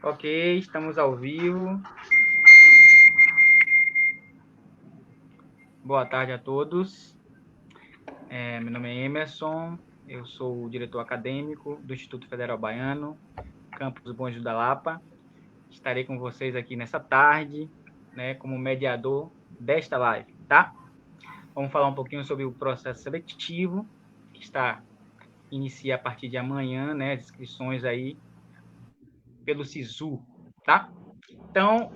Ok, estamos ao vivo. Boa tarde a todos. Meu nome é Emerson, eu sou o diretor acadêmico do Instituto Federal Baiano, Campus Bom Jesus da Lapa. Estarei com vocês aqui nessa tarde, né, como mediador desta live, tá? Vamos falar um pouquinho sobre o processo seletivo, que inicia a partir de amanhã, né, as inscrições aí pelo SISU, tá? Então,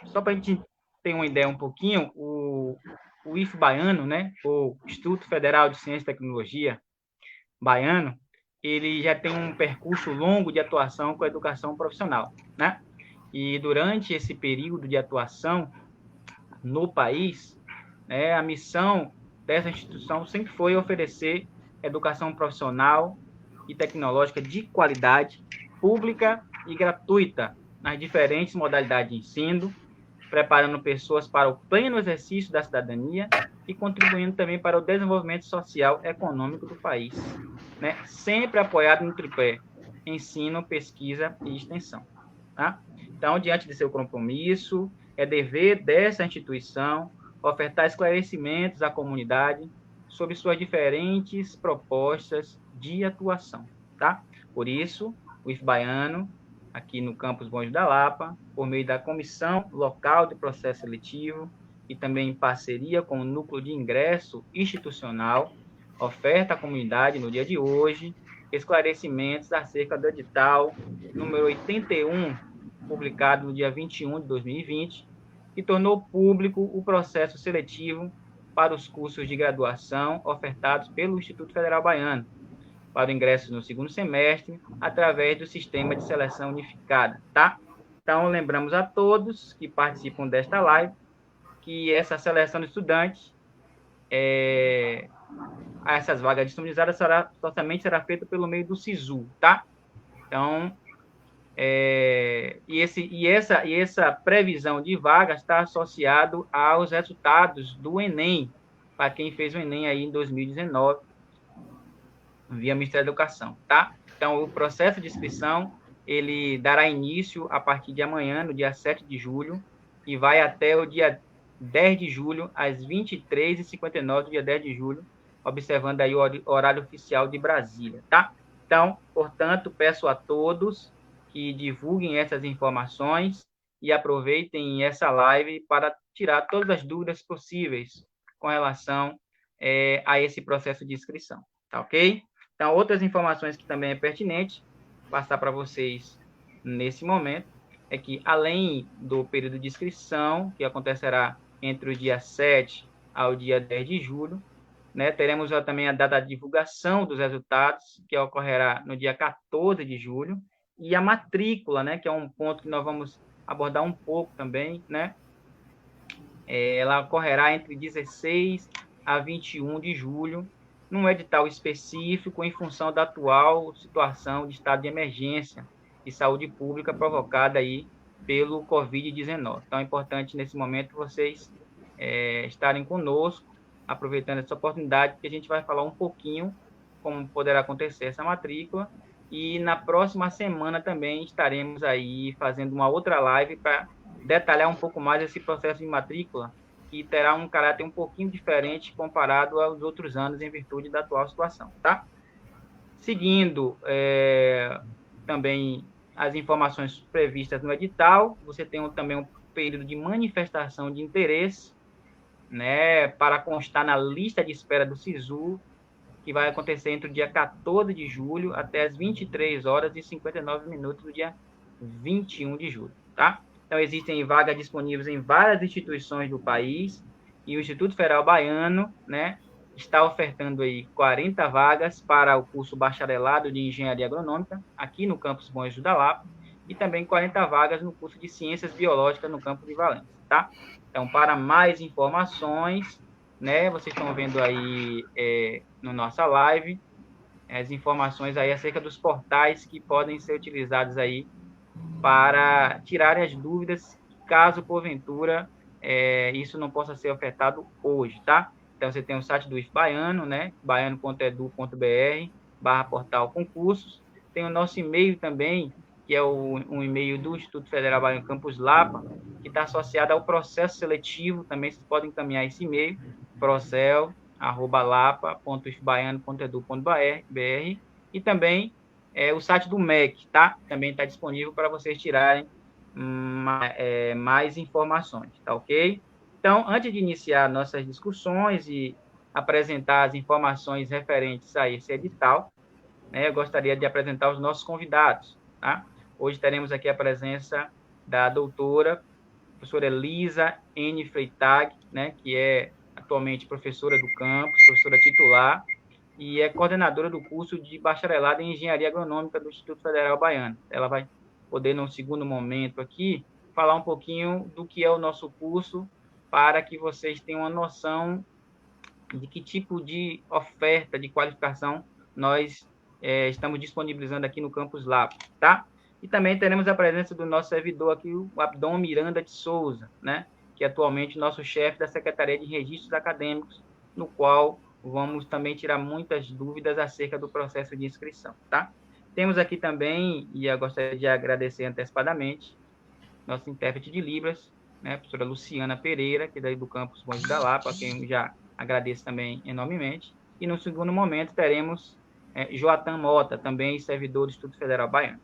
só para a gente ter uma ideia um pouquinho, o IF Baiano, né, o Instituto Federal de Ciência e Tecnologia Baiano, ele já tem um percurso longo de atuação com a educação profissional, né? E durante esse período de atuação no país, né, a missão dessa instituição sempre foi oferecer educação profissional e tecnológica de qualidade, pública e gratuita, nas diferentes modalidades de ensino, preparando pessoas para o pleno exercício da cidadania e contribuindo também para o desenvolvimento social e econômico do país, né? Sempre apoiado no tripé ensino, pesquisa e extensão. Tá? Então, diante de seu compromisso, é dever dessa instituição ofertar esclarecimentos à comunidade sobre suas diferentes propostas de atuação. Tá? Por isso, o IF Baiano, aqui no campus Bom Jesus da Lapa, por meio da Comissão Local de Processo Seletivo e também em parceria com o Núcleo de Ingresso Institucional, oferta à comunidade, no dia de hoje, esclarecimentos acerca do edital número 81, publicado no dia 21 de 2020, que tornou público o processo seletivo para os cursos de graduação ofertados pelo Instituto Federal Baiano, para o ingresso no segundo semestre, através do sistema de seleção unificada, tá? Então, lembramos a todos que participam desta live que essa seleção de estudantes, essas vagas disponibilizadas, totalmente será feita pelo meio do SISU, tá? Então, essa previsão de vagas está associado aos resultados do Enem, para quem fez o Enem aí em 2019, via Ministério da Educação, tá? Então, o processo de inscrição, ele dará início a partir de amanhã, no dia 7 de julho, e vai até o dia 10 de julho, às 23h59 do dia 10 de julho, observando aí o horário oficial de Brasília, tá? Então, portanto, peço a todos que divulguem essas informações e aproveitem essa live para tirar todas as dúvidas possíveis com relação a esse processo de inscrição, tá ok? Então, outras informações que também é pertinente passar para vocês nesse momento é que, além do período de inscrição, que acontecerá entre o dia 7 ao dia 10 de julho, né, teremos também a data de divulgação dos resultados, que ocorrerá no dia 14 de julho, e a matrícula, né, que é um ponto que nós vamos abordar um pouco também, né, ela ocorrerá entre 16 a 21 de julho, num edital específico em função da atual situação de estado de emergência de saúde pública provocada aí pelo Covid-19. Então, é importante, nesse momento, vocês estarem conosco, aproveitando essa oportunidade, que a gente vai falar um pouquinho como poderá acontecer essa matrícula, e na próxima semana também estaremos aí fazendo uma outra live para detalhar um pouco mais esse processo de matrícula, que terá um caráter um pouquinho diferente comparado aos outros anos em virtude da atual situação, tá? Seguindo também as informações previstas no edital, você tem também um período de manifestação de interesse, né, para constar na lista de espera do SISU, que vai acontecer entre o dia 14 de julho até as 23h59 do dia 21 de julho, tá? Então, existem vagas disponíveis em várias instituições do país e o Instituto Federal Baiano, né, está ofertando aí 40 vagas para o curso bacharelado de Engenharia Agronômica, aqui no campus Bom Jesus da Lapa, e também 40 vagas no curso de Ciências Biológicas no campus de Valência, tá? Então, para mais informações, né, vocês estão vendo aí no nossa live as informações aí acerca dos portais que podem ser utilizados aí para tirarem as dúvidas, caso porventura isso não possa ser ofertado hoje, tá? Então, você tem o site do IF Baiano, né? baiano.edu.br/portal concursos. Tem o nosso e-mail também, que é um e-mail do Instituto Federal Baiano Campus Lapa, que está associado ao processo seletivo. Também vocês podem encaminhar esse e-mail, procel@lapa.ufbaiano.edu.br, e também o site do MEC, tá? Também está disponível para vocês tirarem mais informações, tá ok? Então, antes de iniciar nossas discussões e apresentar as informações referentes a esse edital, né, eu gostaria de apresentar os nossos convidados, tá? Hoje teremos aqui a presença da doutora, professora Elisa N. Freitag, né, que é atualmente professora do campus, professora titular, e é coordenadora do curso de bacharelado em Engenharia Agronômica do Instituto Federal Baiano. Ela vai poder, num segundo momento aqui, falar um pouquinho do que é o nosso curso, para que vocês tenham uma noção de que tipo de oferta de qualificação nós estamos disponibilizando aqui no Campus Lapa, tá? E também teremos a presença do nosso servidor aqui, o Abdon Miranda de Souza, né? Que é atualmente nosso chefe da Secretaria de Registros Acadêmicos, no qual vamos também tirar muitas dúvidas acerca do processo de inscrição, tá? Temos aqui também, e eu gostaria de agradecer antecipadamente, nosso intérprete de Libras, né, a professora Luciana Pereira, que é daí do Campus Bons da Lapa, a quem eu já agradeço também enormemente. E no segundo momento teremos Joatan Mota, também servidor do Instituto Federal Baiano.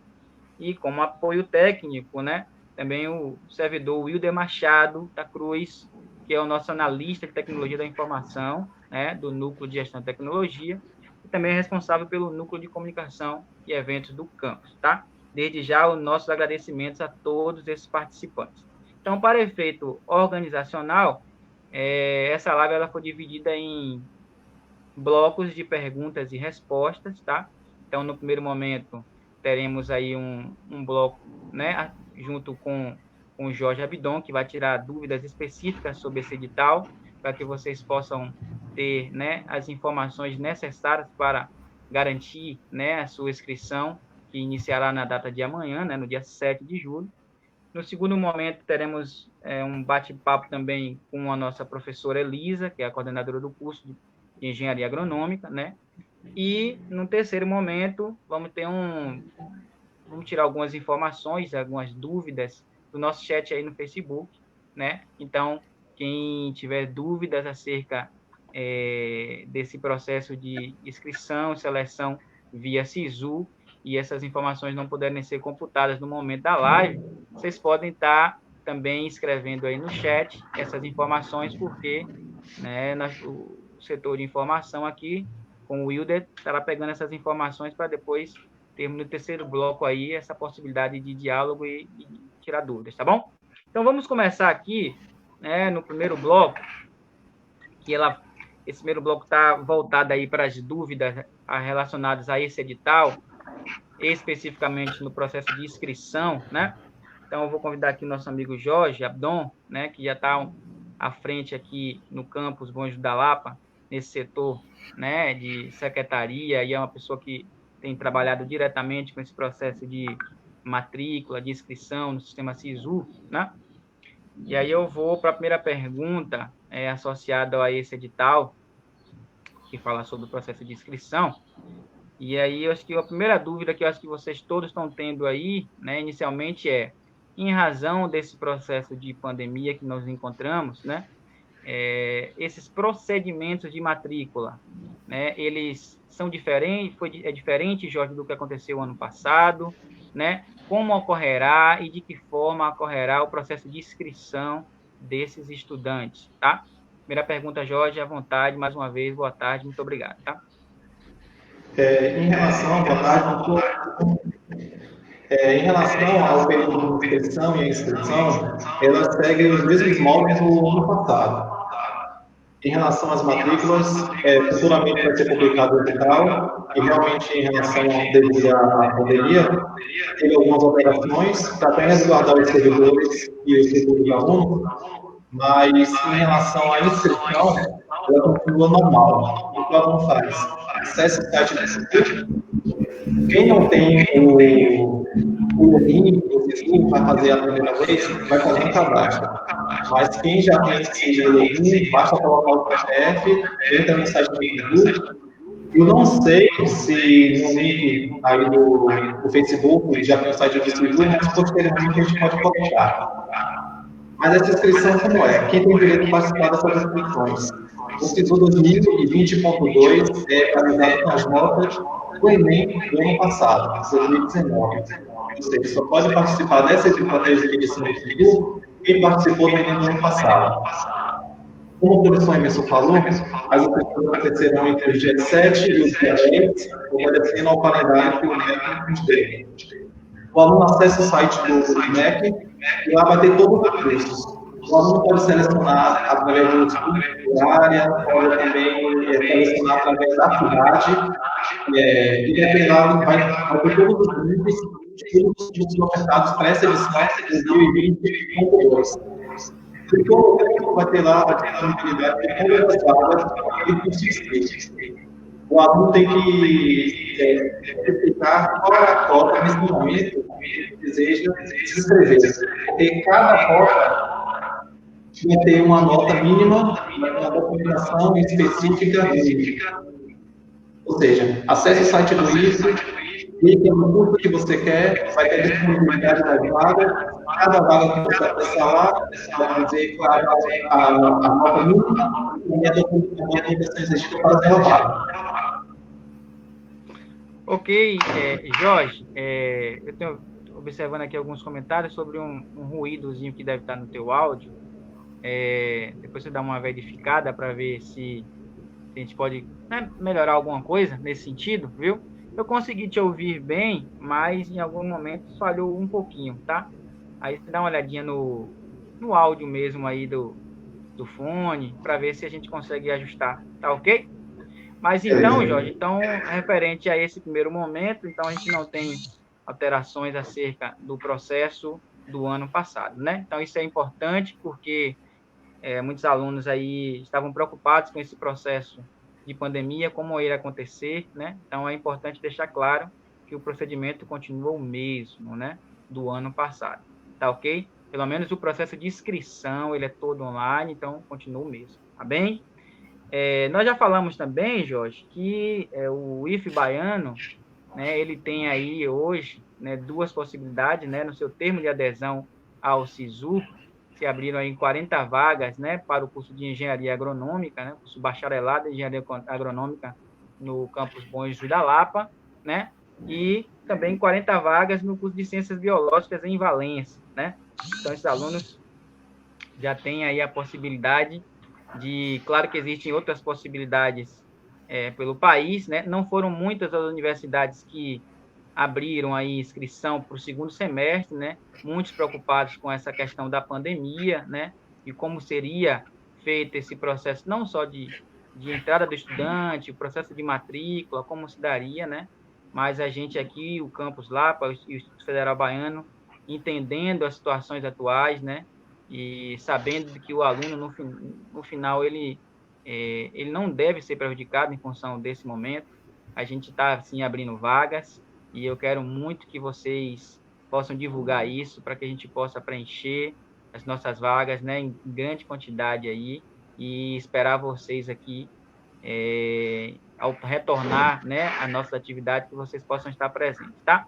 E como apoio técnico, né, também o servidor Wilder Machado da Cruz, que é o nosso analista de tecnologia da informação, né, do Núcleo de Gestão de Tecnologia, e também é responsável pelo Núcleo de Comunicação e Eventos do campus, tá? Desde já, os nossos agradecimentos a todos esses participantes. Então, para efeito organizacional, essa live ela foi dividida em blocos de perguntas e respostas, tá? Então, no primeiro momento, teremos aí um bloco, né, junto com o Jorge Abdon, que vai tirar dúvidas específicas sobre esse edital, para que vocês possam ter, né, as informações necessárias para garantir, né, a sua inscrição, que iniciará na data de amanhã, né, no dia 7 de julho. No segundo momento, teremos um bate-papo também com a nossa professora Elisa, que é a coordenadora do curso de Engenharia Agronômica, né? E no terceiro momento, vamos tirar algumas informações, algumas dúvidas do nosso chat aí no Facebook, né? Então, quem tiver dúvidas acerca desse processo de inscrição, seleção via SISU, e essas informações não puderem ser computadas no momento da live, vocês podem estar também escrevendo aí no chat essas informações, porque, né, o setor de informação aqui, com o Wilder, estará pegando essas informações para depois termos no terceiro bloco aí essa possibilidade de diálogo e tirar dúvidas, tá bom? Então, vamos começar aqui, né, no primeiro bloco, que esse primeiro bloco está voltado aí para as dúvidas relacionadas a esse edital, especificamente no processo de inscrição, né? Então, eu vou convidar aqui o nosso amigo Jorge Abdon, né, que já está à frente aqui no campus Bons da Lapa, nesse setor, né, de secretaria, e é uma pessoa que tem trabalhado diretamente com esse processo de matrícula, de inscrição no sistema SISU, né? E aí eu vou para a primeira pergunta associada a esse edital, que fala sobre o processo de inscrição. E aí, eu acho que a primeira dúvida que eu acho que vocês todos estão tendo aí, né, inicialmente em razão desse processo de pandemia que nós encontramos, né, esses procedimentos de matrícula, né, eles são diferentes, é diferente, Jorge, do que aconteceu ano passado, né, como ocorrerá e de que forma ocorrerá o processo de inscrição desses estudantes, tá? Primeira pergunta, Jorge, à vontade, mais uma vez, boa tarde, muito obrigado, tá? Em relação, boa tarde, em relação ao período de inscrição e a inscrição, elas seguem os mesmos moldes do ano passado. Em relação às matrículas, futuramente vai ser publicado o edital, e realmente em relação devido à pandemia, teve algumas alterações para até resguardar os servidores e os futuros alunos, mas em relação à inscrição, ela continua normal. O que o aluno faz? Acesse o site do Instituto. Quem não tem o login, vai fazer a primeira vez, vai fazer um cadastro. Mas quem já tem esse login, basta colocar o CPF, entra no site do Instituto Eu não sei se no link aí do Facebook já tem o site do SISU, mas posteriormente a gente pode colocar. Mas essa inscrição como é? Quem tem direito a participar dessas inscrições? O SISU 2020.2 é atualizado com as notas do Enem do ano passado, 2019. Ou seja, só pode participar dessa edição do SISU quem participou do Enem do ano passado. Como o professor Emerson falou, as inscrições acontecerão entre os dias 7 e os dias 10, obedecendo ao calendário que o MEC nos deu. O aluno acessa o site do MEC e lá vai ter todos os cursos. O aluno pode selecionar através do estudo de área, pode também selecionar através da cidade, e dependendo vai ter todos os links de todos os cursos ofertados para essa edição 2020.2. E todo o tempo vai ter lá a disponibilidade de todas as vagas e curso inscrito. O aluno tem que verificar qual é a cota nesse momento que deseja se inscrever. Porque cada cota vai ter uma nota mínima, uma documentação específica. Ou seja, acesse o site do IFE, clique no curso que você quer, vai ter a disponibilidade das vagas. Cada vaga que você acessar lá, vai dizer qual é a nota mínima e a documentação exigida para a vaga. Ok, Jorge, eu estou observando aqui alguns comentários sobre um ruídozinho que deve estar no teu áudio. Depois você dá uma verificada para ver se a gente pode melhorar alguma coisa nesse sentido, viu? Eu consegui te ouvir bem, mas em algum momento falhou um pouquinho, tá? Aí você dá uma olhadinha no áudio mesmo aí do fone, para ver se a gente consegue ajustar, tá ok? Mas então, Jorge, referente a esse primeiro momento, então a gente não tem alterações acerca do processo do ano passado, né? Então isso é importante porque muitos alunos aí estavam preocupados com esse processo de pandemia, como irá acontecer, né? Então é importante deixar claro que o procedimento continua o mesmo, né? Do ano passado, tá ok? Pelo menos o processo de inscrição, ele é todo online, então continua o mesmo, tá bem? Nós já falamos também, Jorge, que o IFE baiano, né, ele tem aí hoje, né, duas possibilidades, né, no seu termo de adesão ao SISU, se abriram aí 40 vagas, né, para o curso de Engenharia Agronômica, né, curso bacharelado em Engenharia Agronômica no campus Bom Jesus da Lapa, né, e também 40 vagas no curso de Ciências Biológicas em Valência, né. Então, esses alunos já têm aí a possibilidade claro que existem outras possibilidades pelo país, né? Não foram muitas as universidades que abriram aí inscrição para o segundo semestre, né? Muitos preocupados com essa questão da pandemia, né? E como seria feito esse processo, não só de entrada do estudante, o processo de matrícula, como se daria, né? Mas a gente aqui, o Campus Lapa e o Instituto Federal Baiano, entendendo as situações atuais, né? E sabendo que o aluno, no final, ele não deve ser prejudicado em função desse momento. A gente está, assim, abrindo vagas e eu quero muito que vocês possam divulgar isso para que a gente possa preencher as nossas vagas, né, em grande quantidade aí e esperar vocês aqui ao retornar, né, a nossa atividade, que vocês possam estar presentes, tá?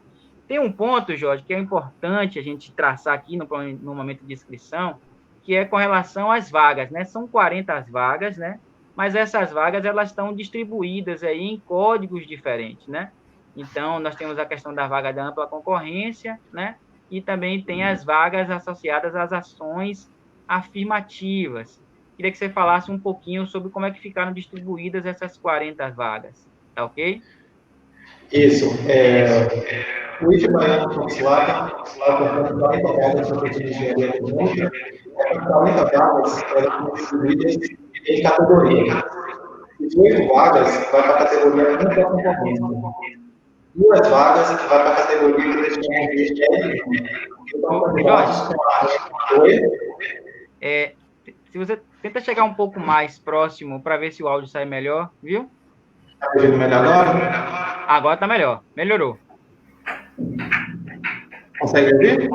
Tem um ponto, Jorge, que é importante a gente traçar aqui no momento de inscrição, que é com relação às vagas, né? São 40 vagas, né? Mas essas vagas, elas estão distribuídas aí em códigos diferentes, né? Então, nós temos a questão da vaga da ampla concorrência, né? E também tem as vagas associadas às ações afirmativas. Queria que você falasse um pouquinho sobre como é que ficaram distribuídas essas 40 vagas, tá ok? Isso. O IFE Baiano Campus Lapa está ofertando 40 vagas no curso de Engenharia Econômica. Essas 40 vagas eram distribuídas em categoria. 18 vagas vai para a categoria ampla concorrência. 2 vagas vai para a categoria que eles chamam de L1. Então, candidatos com a... Se você tenta chegar um pouco mais próximo para ver se o áudio sai melhor, viu? Está ouvindo melhor agora? Agora está melhor. Melhorou. Consegue ouvir?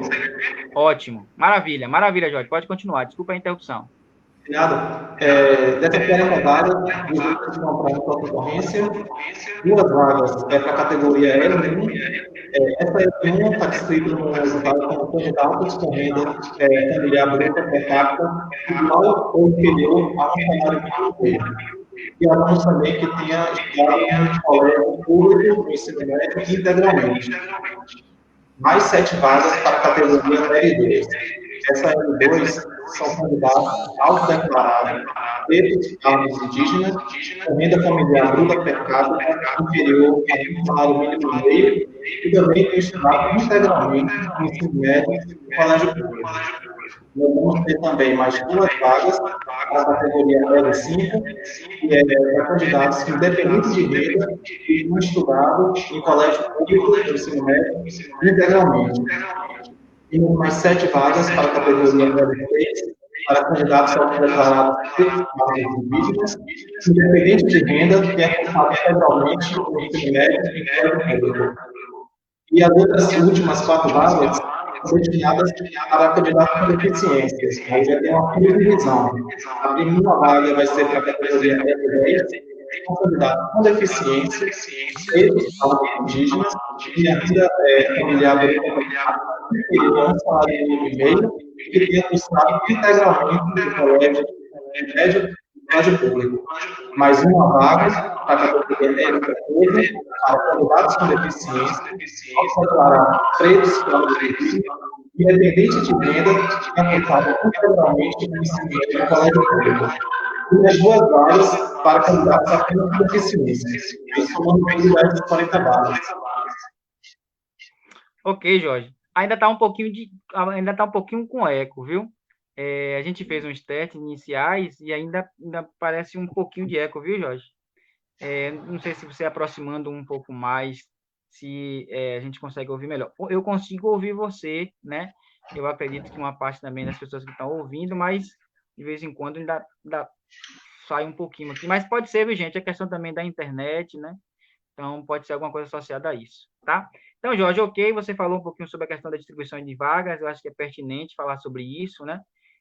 Ótimo. Maravilha, Jorge. Pode continuar. Desculpa a interrupção. Obrigado. Dessas 40 vagas, 18 estão para a concorrência, 2 vagas para a categoria L1. Essa L1 está descrita no resultado como candidatos com renda familiar bruta per capita igual ou inferior a um salário mínimo mesmo. E alunos também que tenha estudado em um colégio público no ensino médio integralmente. Mais 7 vagas para a categoria L2. Essa L2 são candidatos autodeclarados, pretos, pardos indígenas, com renda familiar bruta per capita inferior a um salário mínimo e meio, e também tem estudado integralmente no ensino médio e colégio público. Nós vamos ter também mais 2 vagas para a categoria L5, que é para candidatos independentes de renda e não estudado em colégio público no ensino médio integralmente. E mais 7 vagas para a categoria L6, para candidatos autodeclarados indígenas, independentes de renda e é cursado federalmente no ensino médio e colégio público. E as outras últimas 4 vagas são destinadas para candidatos com deficiências. Aí já tem uma subdivisão. A primeira vaga vai ser para a categoria L10, com candidatos com deficiência, pretos, indígenas, e ainda familiar inferior a um salário mínimo e meio, que tenha cursado integralmente no colégio médio e colégio público. Mais uma vaga para a categoria L14, para candidatos com deficiência, autodeclarados pretos, independente de renda, aplicado integralmente no ensino médio e colégio público. E as 2 vagas para candidatos apenas com deficiência. Aí somando bem das 40 vagas. Ok, Jorge. Ainda está um pouquinho com eco, viu? A gente fez uns testes iniciais e ainda parece um pouquinho de eco, viu, Jorge? Não sei se você aproximando um pouco mais, se a gente consegue ouvir melhor. Eu consigo ouvir você, né? Eu acredito que uma parte também das pessoas que estão ouvindo, mas de vez em quando ainda sai um pouquinho aqui. Mas pode ser, viu, gente? A questão também da internet, né? Então, pode ser alguma coisa associada a isso, tá? Então, Jorge, ok, você falou um pouquinho sobre a questão da distribuição de vagas, eu acho que é pertinente falar sobre isso, né?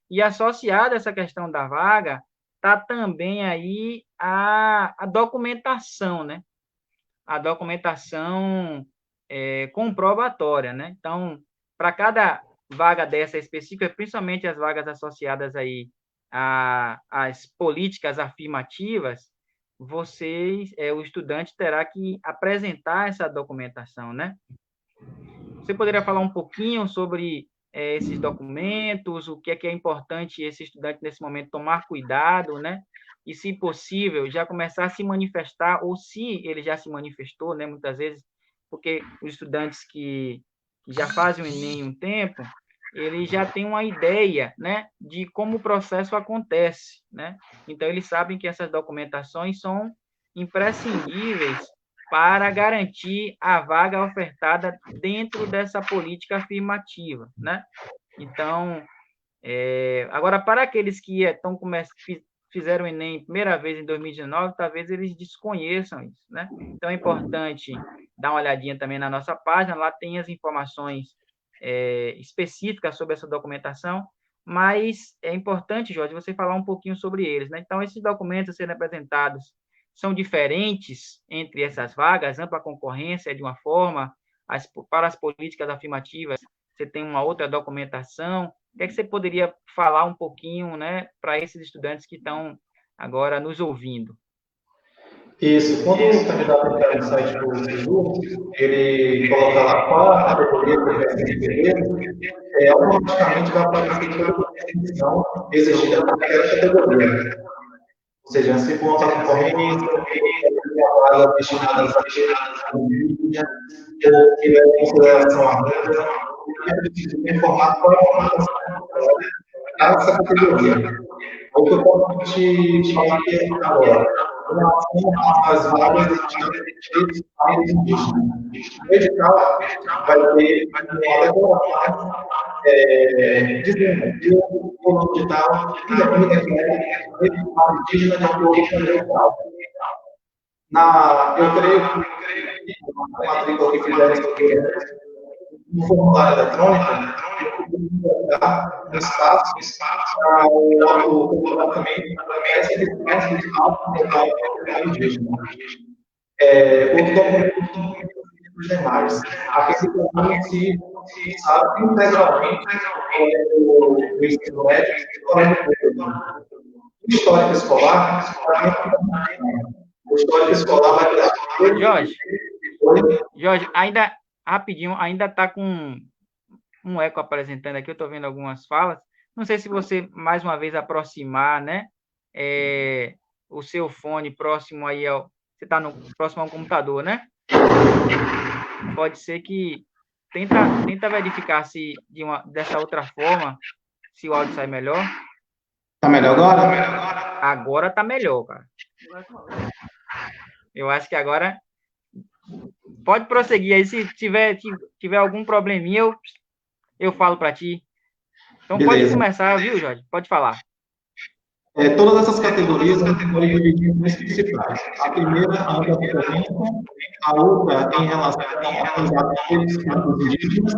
E associada a essa questão da vaga, está também aí a documentação, né? A documentação comprobatória, né? Então, para cada vaga dessa específica, principalmente as vagas associadas aí às políticas afirmativas, o estudante terá que apresentar essa documentação, né? Você poderia falar um pouquinho sobre esses documentos, o que é importante esse estudante, nesse momento, tomar cuidado, né? E, se possível, já começar a se manifestar, ou se ele já se manifestou, né? Muitas vezes, porque os estudantes que já fazem o Enem um tempo, eles já têm uma ideia, né, de como o processo acontece, né? Então, eles sabem que essas documentações são imprescindíveis para garantir a vaga ofertada dentro dessa política afirmativa, né? Então, agora, para aqueles que fizeram o Enem primeira vez em 2019, talvez eles desconheçam isso, né? Então, é importante dar uma olhadinha também na nossa página, lá tem as informações específicas sobre essa documentação, mas é importante, Jorge, você falar um pouquinho sobre eles, né? Então, esses documentos sendo apresentados são diferentes entre essas vagas, ampla concorrência de uma forma, para as políticas afirmativas você tem uma outra documentação. O que é que você poderia falar um pouquinho, né, para esses estudantes que estão agora nos ouvindo? Isso. Quando o candidato entra no site do SISU, ele coloca lá qual a categoria que ele vai se inscrever, automaticamente vai aparecer toda a definição exigida para aquela categoria. Ou seja, se for uma concorrência, uma vaga destinada à mídia, ou que leva em consideração a renda, é preciso informar qual é a informação para essa categoria. O que eu posso te falar aqui agora, em relação às vagas destinadas a indígenas. O edital vai ter uma declaração dizendo que o plano digital independe para indígena de acordo com o edital. Eu creio que a matrícula que fizeram no formulário eletrônico, dar um espaço para o comportamento essa questão de alto indígena. Outro documento dos demais. Aquele que se sabe integralmente o ensino médio o histórico escolar, o histórico escolar vai dar. Jorge, ainda rapidinho, ainda está com um eco apresentando aqui, eu estou vendo algumas falas. Não sei se você, mais uma vez, aproximar, né? O seu fone próximo aí ao... Você está próximo ao computador, né? Pode ser que... Tenta verificar se dessa outra forma, se o áudio sai melhor. Tá melhor agora? Agora tá melhor, cara. Eu acho que agora... Pode prosseguir aí. Se tiver algum probleminha, eu falo para ti. Então, beleza. Pode começar, viu, Jorge? Pode falar. Todas essas categorias são divididas em três principais. A primeira, a antropológica, a outra em relação aos indígenas,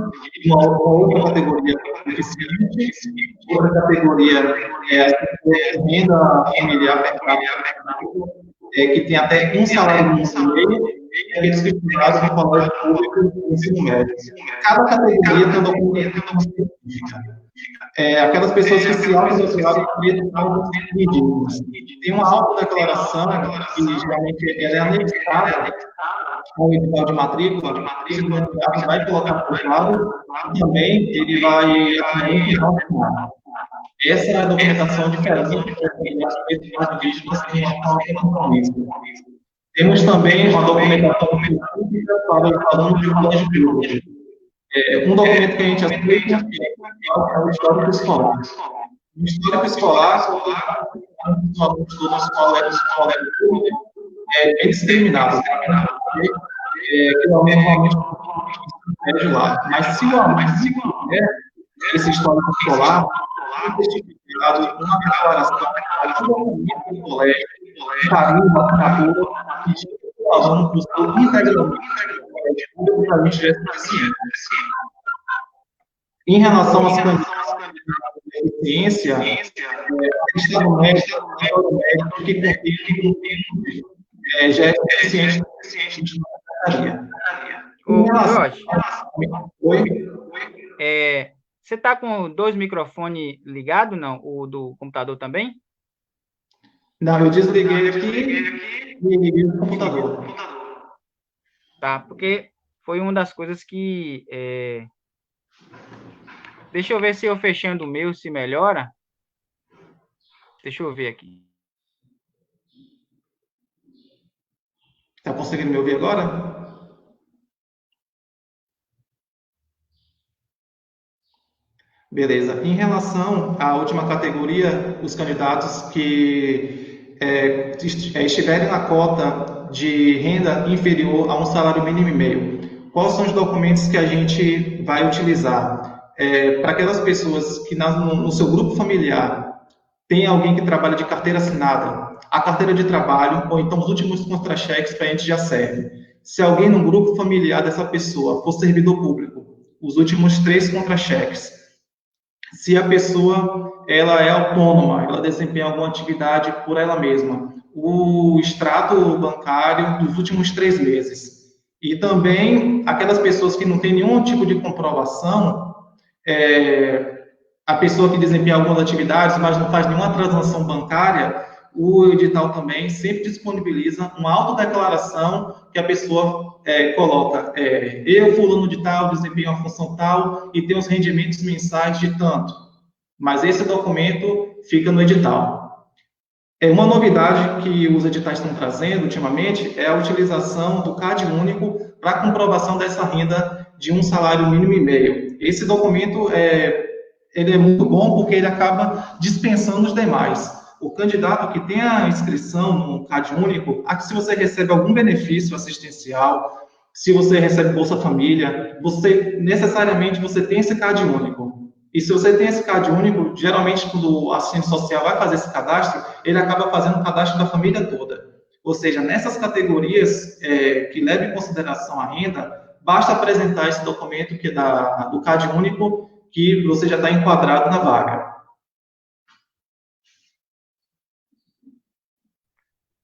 uma outra categoria deficiente, outra categoria a renda familiar que tem até um salário mínimo e aqueles que estudaram no colégio público e ensino médio. Cada categoria tem um documento específica. Aquelas pessoas que se autodeclaram como indígenas. Tem uma autodeclaração que geralmente ela é anexada ao edital de matrícula, esse candidato vai colocar para o lado e também ele vai assinar no final. Essa é a documentação diferente das indígenas que não têm compromisso. Temos também uma documentação pública para os alunos de colégio público. Um documento que a gente aceita é o histórico escolar. O histórico escolar, os alunos do nosso colégio público, é bem discriminado. Que o aluno normalmente é lá. Mas se o aluno tiver esse histórico escolar, certificado, uma declaração, um documento do colégio, carinho, assinatura, que o aluno buscou integralmente para a gente já é suficiente. Em relação às candidatas de deficiência, o Estado médico que contém já é suficiente na secretaria. Você está com 2 microfones ligados, não? O do computador também? Não, eu desliguei aqui e liguei o computador. Tá, porque foi uma das coisas que... Deixa eu ver se eu fechando o meu, se melhora. Deixa eu ver aqui. Está conseguindo me ouvir agora? Beleza. Em relação à última categoria, os candidatos que estiverem na cota de renda inferior a um salário mínimo e meio, quais são os documentos que a gente vai utilizar? Para aquelas pessoas que no seu grupo familiar tem alguém que trabalha de carteira assinada, a carteira de trabalho, ou então os últimos contra-cheques para a gente já serve. Se alguém no grupo familiar dessa pessoa for servidor público, os últimos 3 contra-cheques. Se a pessoa ela é autônoma, ela desempenha alguma atividade por ela mesma, o extrato bancário dos últimos 3 meses. E também aquelas pessoas que não têm nenhum tipo de comprovação, a pessoa que desempenha algumas atividades, mas não faz nenhuma transação bancária, o edital também sempre disponibiliza uma autodeclaração que a pessoa coloca, eu, fulano de tal, desempenho uma função tal e tenho os rendimentos mensais de tanto. Mas esse documento fica no edital. Uma novidade que os editais estão trazendo ultimamente é a utilização do CAD único para a comprovação dessa renda de um salário mínimo e meio. Esse documento ele é muito bom porque ele acaba dispensando os demais. O candidato que tem a inscrição no CAD único, se você recebe algum benefício assistencial, se você recebe Bolsa Família, necessariamente você tem esse CAD único. E se você tem esse CAD único, geralmente quando o assistente social vai fazer esse cadastro, ele acaba fazendo o cadastro da família toda. Ou seja, nessas categorias que levam em consideração a renda, basta apresentar esse documento que é do CAD único que você já está enquadrado na vaga.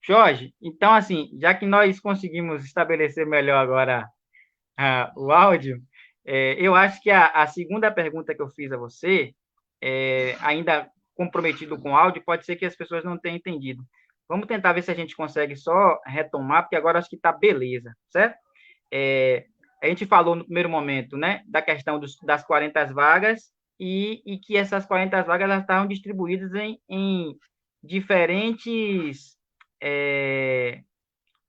Jorge, então, assim, já que nós conseguimos estabelecer melhor agora o áudio, eu acho que a segunda pergunta que eu fiz a você, ainda comprometido com o áudio, pode ser que as pessoas não tenham entendido. Vamos tentar ver se a gente consegue só retomar, porque agora acho que está beleza, certo? A gente falou no primeiro momento, né, da questão das 40 vagas e que essas 40 vagas elas estavam distribuídas em diferentes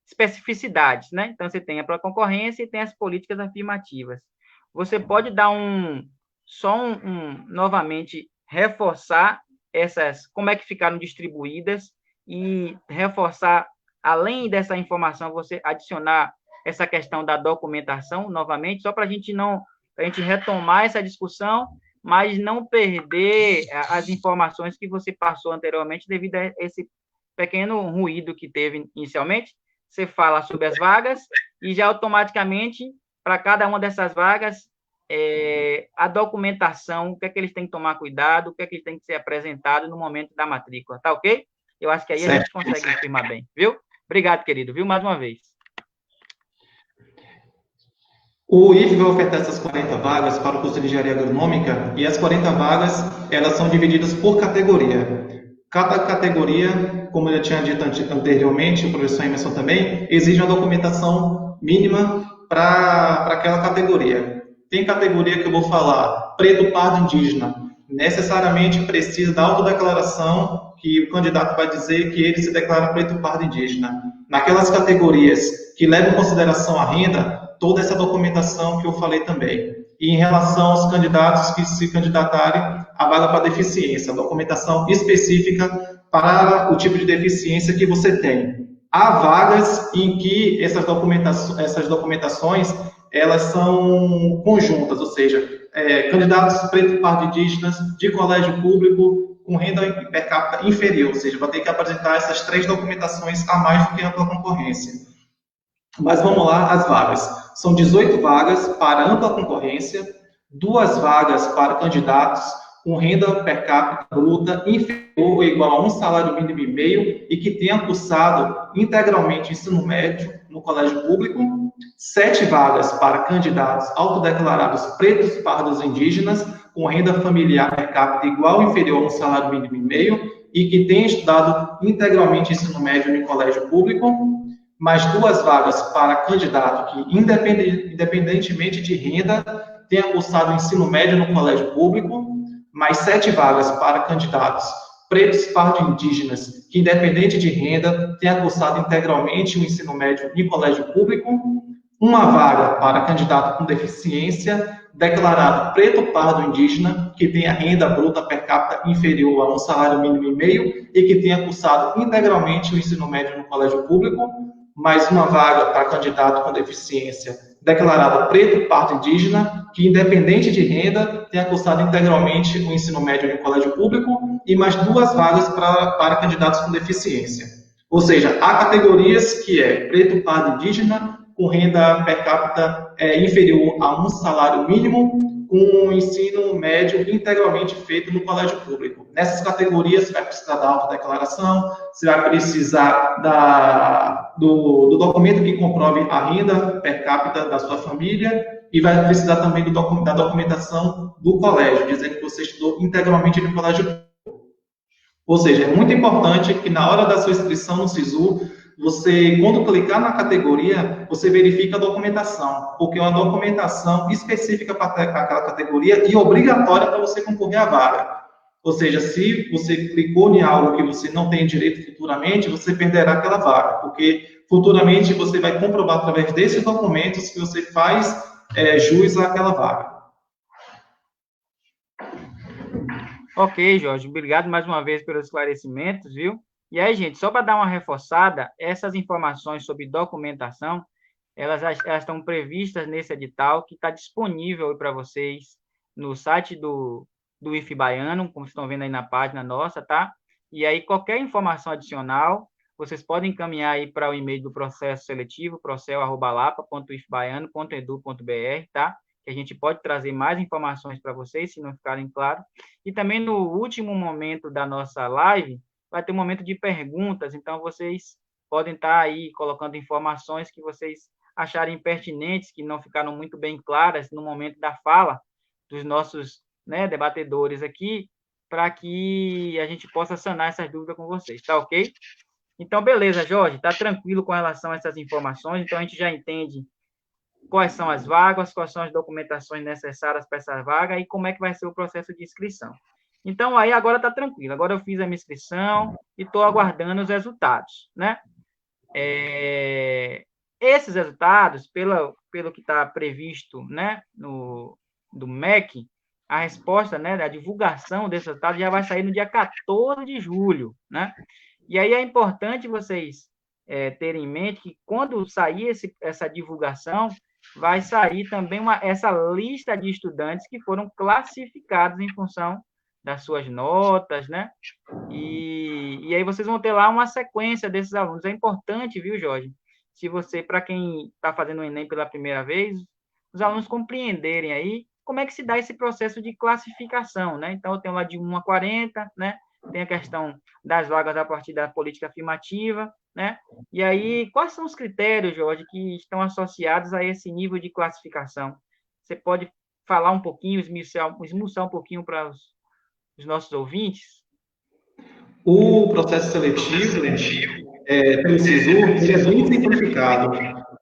especificidades, né? Então, você tem a pró-concorrência e tem as políticas afirmativas. Você pode dar novamente, reforçar como é que ficaram distribuídas e reforçar, além dessa informação, você adicionar essa questão da documentação, novamente, só para a gente retomar essa discussão, mas não perder as informações que você passou anteriormente devido a esse pequeno ruído que teve inicialmente. Você fala sobre as vagas e já automaticamente, para cada uma dessas vagas, a documentação, o que é que eles têm que tomar cuidado, o que é que eles têm que ser apresentado no momento da matrícula, tá ok? Eu acho que aí a gente consegue afirmar bem, viu? Obrigado, querido, viu? Mais uma vez. O IF vai ofertar essas 40 vagas para o curso de Engenharia Agronômica e as 40 vagas, elas são divididas por categoria. Cada categoria, como eu já tinha dito anteriormente, o professor Emerson também, exige uma documentação mínima para aquela categoria. Tem categoria que eu vou falar, preto, pardo, indígena. Necessariamente precisa da autodeclaração que o candidato vai dizer que ele se declara preto, pardo, indígena. Naquelas categorias que levam em consideração a renda, toda essa documentação que eu falei também. E em relação aos candidatos que se candidatarem à vaga para deficiência, a documentação específica para o tipo de deficiência que você tem. Há vagas em que essas documentações elas são conjuntas, ou seja, candidatos preto, pardo, indígenas de colégio público com renda per capita inferior, ou seja, vai ter que apresentar essas 3 documentações a mais do que a ampla concorrência. Mas vamos lá, as vagas. São 18 vagas para ampla concorrência, 2 vagas para candidatos com renda per capita bruta inferior ou igual a um salário mínimo e meio e que tenha cursado integralmente ensino médio no colégio público, 7 vagas para candidatos autodeclarados pretos, pardos e indígenas com renda familiar per capita igual ou inferior a um salário mínimo e meio e que tenha estudado integralmente ensino médio no colégio público, mais 2 vagas para candidato que, independentemente de renda, tenha cursado ensino médio no colégio público, mais 7 vagas para candidatos pretos, pardos indígenas que, independente de renda, tenha cursado integralmente o ensino médio em colégio público, 1 vaga para candidato com deficiência, declarado preto, pardo indígena, que tenha renda bruta per capita inferior a um salário mínimo e meio e que tenha cursado integralmente o ensino médio no colégio público, mais 1 vaga para candidato com deficiência declarado preto, pardo indígena, que independente de renda tenha cursado integralmente o ensino médio em colégio público e mais 2 vagas para candidatos com deficiência. Ou seja, há categorias que é preto, pardo indígena, com renda per capita inferior a um salário mínimo, com o ensino médio integralmente feito no colégio público. Nessas categorias, você vai precisar da autodeclaração, você vai precisar do documento que comprove a renda per capita da sua família e vai precisar também da documentação do colégio, dizendo que você estudou integralmente no colégio público. Ou seja, é muito importante que na hora da sua inscrição no SISU, você, quando clicar na categoria, você verifica a documentação, porque é uma documentação específica para aquela categoria e obrigatória para você concorrer à vaga. Ou seja, se você clicou em algo que você não tem direito futuramente, você perderá aquela vaga, porque futuramente você vai comprovar através desses documentos que você faz jus àquela vaga. Ok, Jorge, obrigado mais uma vez pelos esclarecimentos, viu? E aí, gente, só para dar uma reforçada, essas informações sobre documentação, elas estão previstas nesse edital que está disponível para vocês no site do IF Baiano, como vocês estão vendo aí na página nossa, tá? E aí, qualquer informação adicional, vocês podem encaminhar aí para o e-mail do processo seletivo, procel@lapa.ifbaiano.edu.br, tá? que a gente pode trazer mais informações para vocês, se não ficarem claro. E também no último momento da nossa live, vai ter um momento de perguntas, então vocês podem estar aí colocando informações que vocês acharem pertinentes, que não ficaram muito bem claras no momento da fala dos nossos, né, debatedores aqui, para que a gente possa sanar essas dúvidas com vocês, tá ok? Então, beleza, Jorge, tá tranquilo com relação a essas informações, então a gente já entende quais são as vagas, quais são as documentações necessárias para essa vaga e como é que vai ser o processo de inscrição. Então, aí agora está tranquilo. Agora eu fiz a minha inscrição e estou aguardando os resultados, né? Esses resultados, pelo que está previsto, né, do MEC, a resposta, né, da divulgação desses resultados já vai sair no dia 14 de julho, né? E aí é importante vocês terem em mente que quando sair essa divulgação, vai sair também essa lista de estudantes que foram classificados em função das suas notas, né? E aí vocês vão ter lá uma sequência desses alunos. É importante, viu, Jorge? Se você, para quem está fazendo o Enem pela primeira vez, os alunos compreenderem aí como é que se dá esse processo de classificação, né? Então, eu tenho lá de 1 a 40, né? Tem a questão das vagas a partir da política afirmativa, né? E aí, quais são os critérios, Jorge, que estão associados a esse nível de classificação? Você pode falar um pouquinho, esmiuçar um pouquinho para os nossos ouvintes? O processo seletivo, pelo SISU, ele é bem simplificado.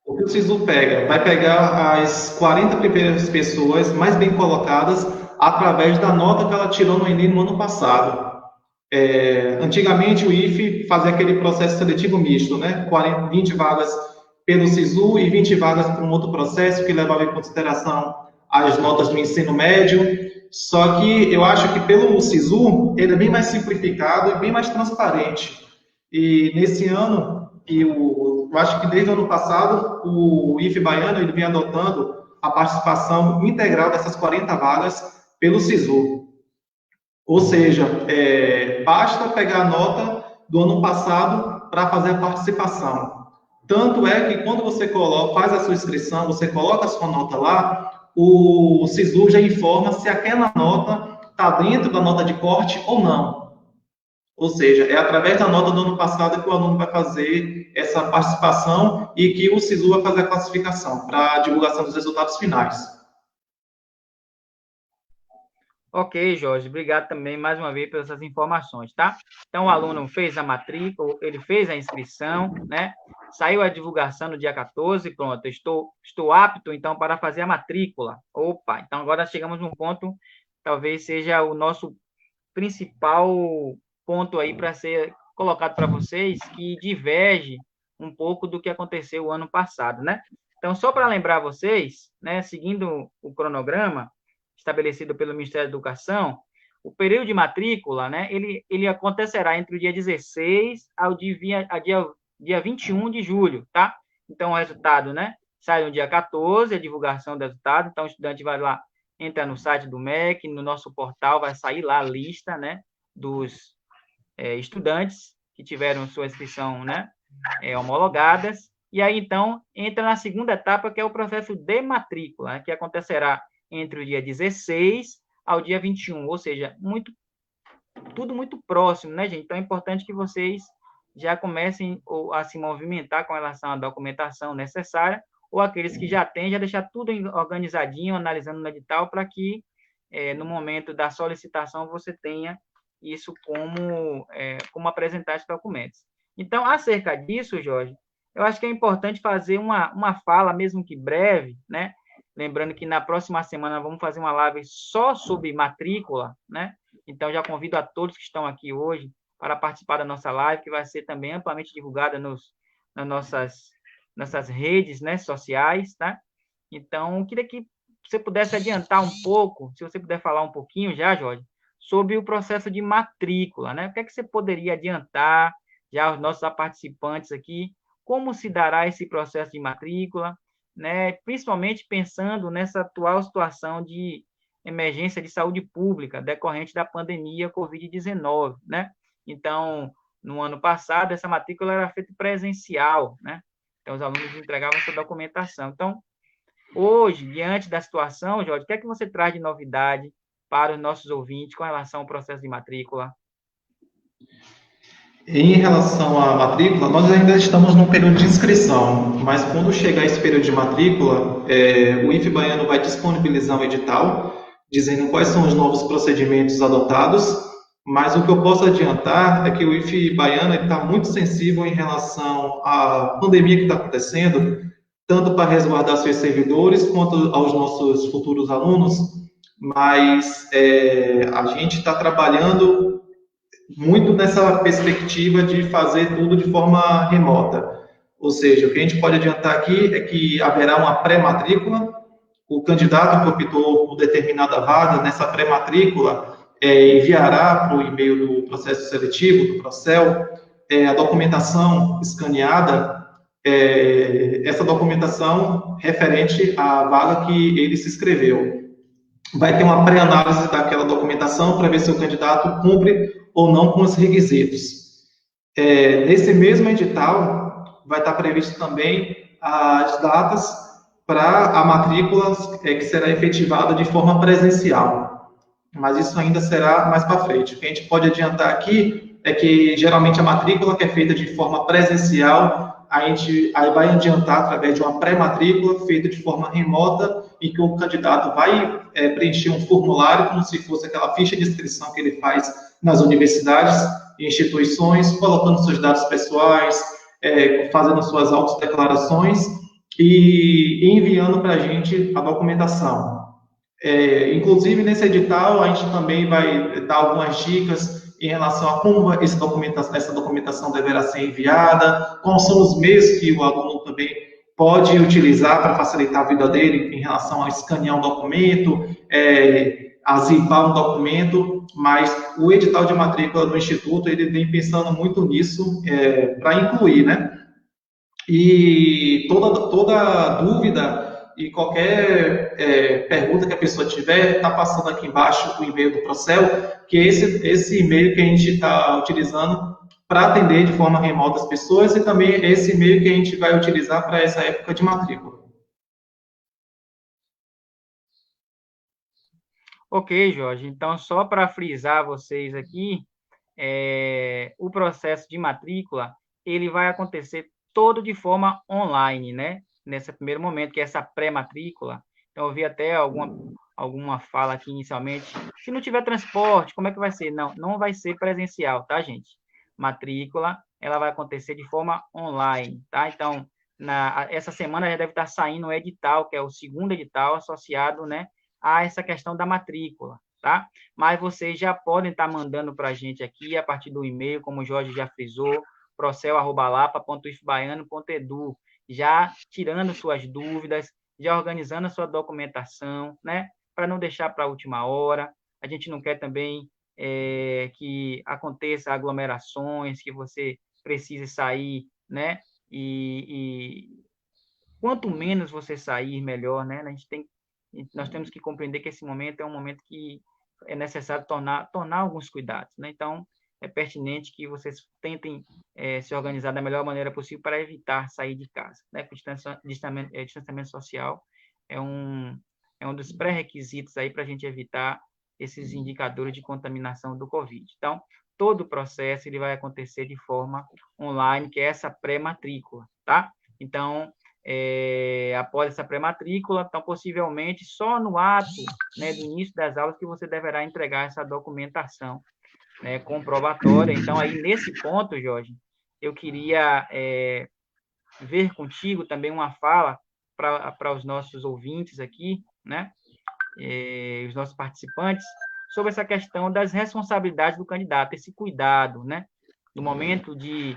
O que o SISU pega? Vai pegar as 40 primeiras pessoas mais bem colocadas através da nota que ela tirou no Enem no ano passado. Antigamente, o IFE fazia aquele processo seletivo misto, né? 20 vagas pelo SISU e 20 vagas para um outro processo que levava em consideração as notas do ensino médio. Só que eu acho que pelo SISU, ele é bem mais simplificado e bem mais transparente. E nesse ano, eu acho que desde o ano passado, o IFE baiano ele vem adotando a participação integral dessas 40 vagas pelo SISU. Ou seja, basta pegar a nota do ano passado para fazer a participação. Tanto é que quando você faz a sua inscrição, você coloca a sua nota lá, o SISU já informa se aquela nota está dentro da nota de corte ou não. Ou seja, é através da nota do ano passado que o aluno vai fazer essa participação e que o SISU vai fazer a classificação para a divulgação dos resultados finais. Ok, Jorge, obrigado também mais uma vez pelas essas informações, tá? Então, o aluno fez a matrícula, ele fez a inscrição, né? Saiu a divulgação no dia 14, pronto, estou apto, então, para fazer a matrícula. Opa, então agora chegamos num ponto, talvez seja o nosso principal ponto aí para ser colocado para vocês, que diverge um pouco do que aconteceu o ano passado, né? Então, só para lembrar vocês, né, seguindo o cronograma estabelecido pelo Ministério da Educação, o período de matrícula, né, ele acontecerá entre o dia 16 ao dia 21 de julho, tá? Então, o resultado, né, sai no dia 14, a divulgação do resultado, então o estudante vai lá, entra no site do MEC, no nosso portal, vai sair lá a lista, né, dos estudantes que tiveram sua inscrição, né, homologadas, e aí, então, entra na segunda etapa, que é o processo de matrícula, né, que acontecerá entre o dia 16 ao dia 21, ou seja, tudo muito próximo, né, gente? Então, é importante que vocês já comecem a se movimentar com relação à documentação necessária, ou aqueles que já têm, já deixar tudo organizadinho, analisando no edital, para que, no momento da solicitação, você tenha isso como apresentar esses documentos. Então, acerca disso, Jorge, eu acho que é importante fazer uma fala, mesmo que breve, né? Lembrando que na próxima semana vamos fazer uma live só sobre matrícula, né? Então, já convido a todos que estão aqui hoje para participar da nossa live, que vai ser também amplamente divulgada nas nossas redes, né, sociais, tá? Então, queria que você pudesse adiantar um pouco, se você puder falar um pouquinho já, Jorge, sobre o processo de matrícula, né? O que é que você poderia adiantar já aos nossos participantes aqui? Como se dará esse processo de matrícula, né? Principalmente pensando nessa atual situação de emergência de saúde pública decorrente da pandemia Covid-19, né? Então, no ano passado, essa matrícula era feita presencial, né? Então, os alunos entregavam sua documentação. Então, Hoje, diante da situação, Jorge, o que é que você traz de novidade para os nossos ouvintes com relação ao processo de matrícula? Em relação à matrícula, nós ainda estamos no período de inscrição, mas quando chegar esse período de matrícula, o IF Baiano vai disponibilizar um edital dizendo quais são os novos procedimentos adotados, mas o que eu posso adiantar é que o IF Baiano está muito sensível em relação à pandemia que está acontecendo, tanto para resguardar seus servidores quanto aos nossos futuros alunos, mas a gente está trabalhando muito nessa perspectiva de fazer tudo de forma remota. Ou seja, o que a gente pode adiantar aqui é que haverá uma pré-matrícula, o candidato que optou por determinada vaga, nessa pré-matrícula, enviará para o e-mail do processo seletivo, do Procel, a documentação escaneada, essa documentação referente à vaga que ele se inscreveu. Vai ter uma pré-análise daquela documentação para ver se o candidato cumpre ou não com os requisitos. Nesse mesmo edital, vai estar previsto também as datas para a matrícula que será efetivada de forma presencial. Mas isso ainda será mais para frente. O que a gente pode adiantar aqui é que, geralmente, a matrícula que é feita de forma presencial, a gente aí vai adiantar através de uma pré-matrícula feita de forma remota, em que o candidato vai preencher um formulário como se fosse aquela ficha de inscrição que ele faz nas universidades e instituições, colocando seus dados pessoais, fazendo suas autodeclarações e enviando para a gente a documentação. Inclusive, nesse edital, a gente também vai dar algumas dicas em relação a como essa documentação deverá ser enviada, quais são os meios que o aluno também pode utilizar para facilitar a vida dele em relação a escanear um documento, a zipar um documento, mas o edital de matrícula do Instituto, ele vem pensando muito nisso para incluir, né? E toda dúvida e qualquer pergunta que a pessoa tiver, está passando aqui embaixo o e-mail do Procel, que é esse e-mail que a gente está utilizando para atender de forma remota as pessoas e também esse e-mail que a gente vai utilizar para essa época de matrícula. Ok, Jorge. Então, só para frisar vocês aqui, o processo de matrícula, ele vai acontecer todo de forma online, né? Nesse primeiro momento, que é essa pré-matrícula. Então, eu vi até alguma fala aqui inicialmente. Se não tiver transporte, como é que vai ser? Não, não vai ser presencial, tá, gente? Matrícula, ela vai acontecer de forma online, tá? Então, essa semana já deve estar saindo o edital, que é o segundo edital associado, né, a essa questão da matrícula, tá? Mas vocês já podem estar mandando para a gente aqui, a partir do e-mail, como o Jorge já frisou, procel@lapa.ifbaiano.edu, já tirando suas dúvidas, já organizando a sua documentação, né? Para não deixar para a última hora. A gente não quer também que aconteça aglomerações, que você precise sair, né? E quanto menos você sair, melhor, né? Nós temos que compreender que esse momento é um momento que é necessário tornar alguns cuidados, né? Então, é pertinente que vocês tentem se organizar da melhor maneira possível para evitar sair de casa, né? Porque distanciamento social é um dos pré-requisitos aí para a gente evitar esses indicadores de contaminação do Covid. Então, todo o processo ele vai acontecer de forma online, que é essa pré-matrícula, tá? Então, após essa pré-matrícula, então, possivelmente, só no ato, né, do início das aulas que você deverá entregar essa documentação, né, comprobatória. Então, aí, nesse ponto, Jorge, eu queria ver contigo também uma fala para os nossos ouvintes aqui, né, os nossos participantes, sobre essa questão das responsabilidades do candidato, esse cuidado, né, no momento de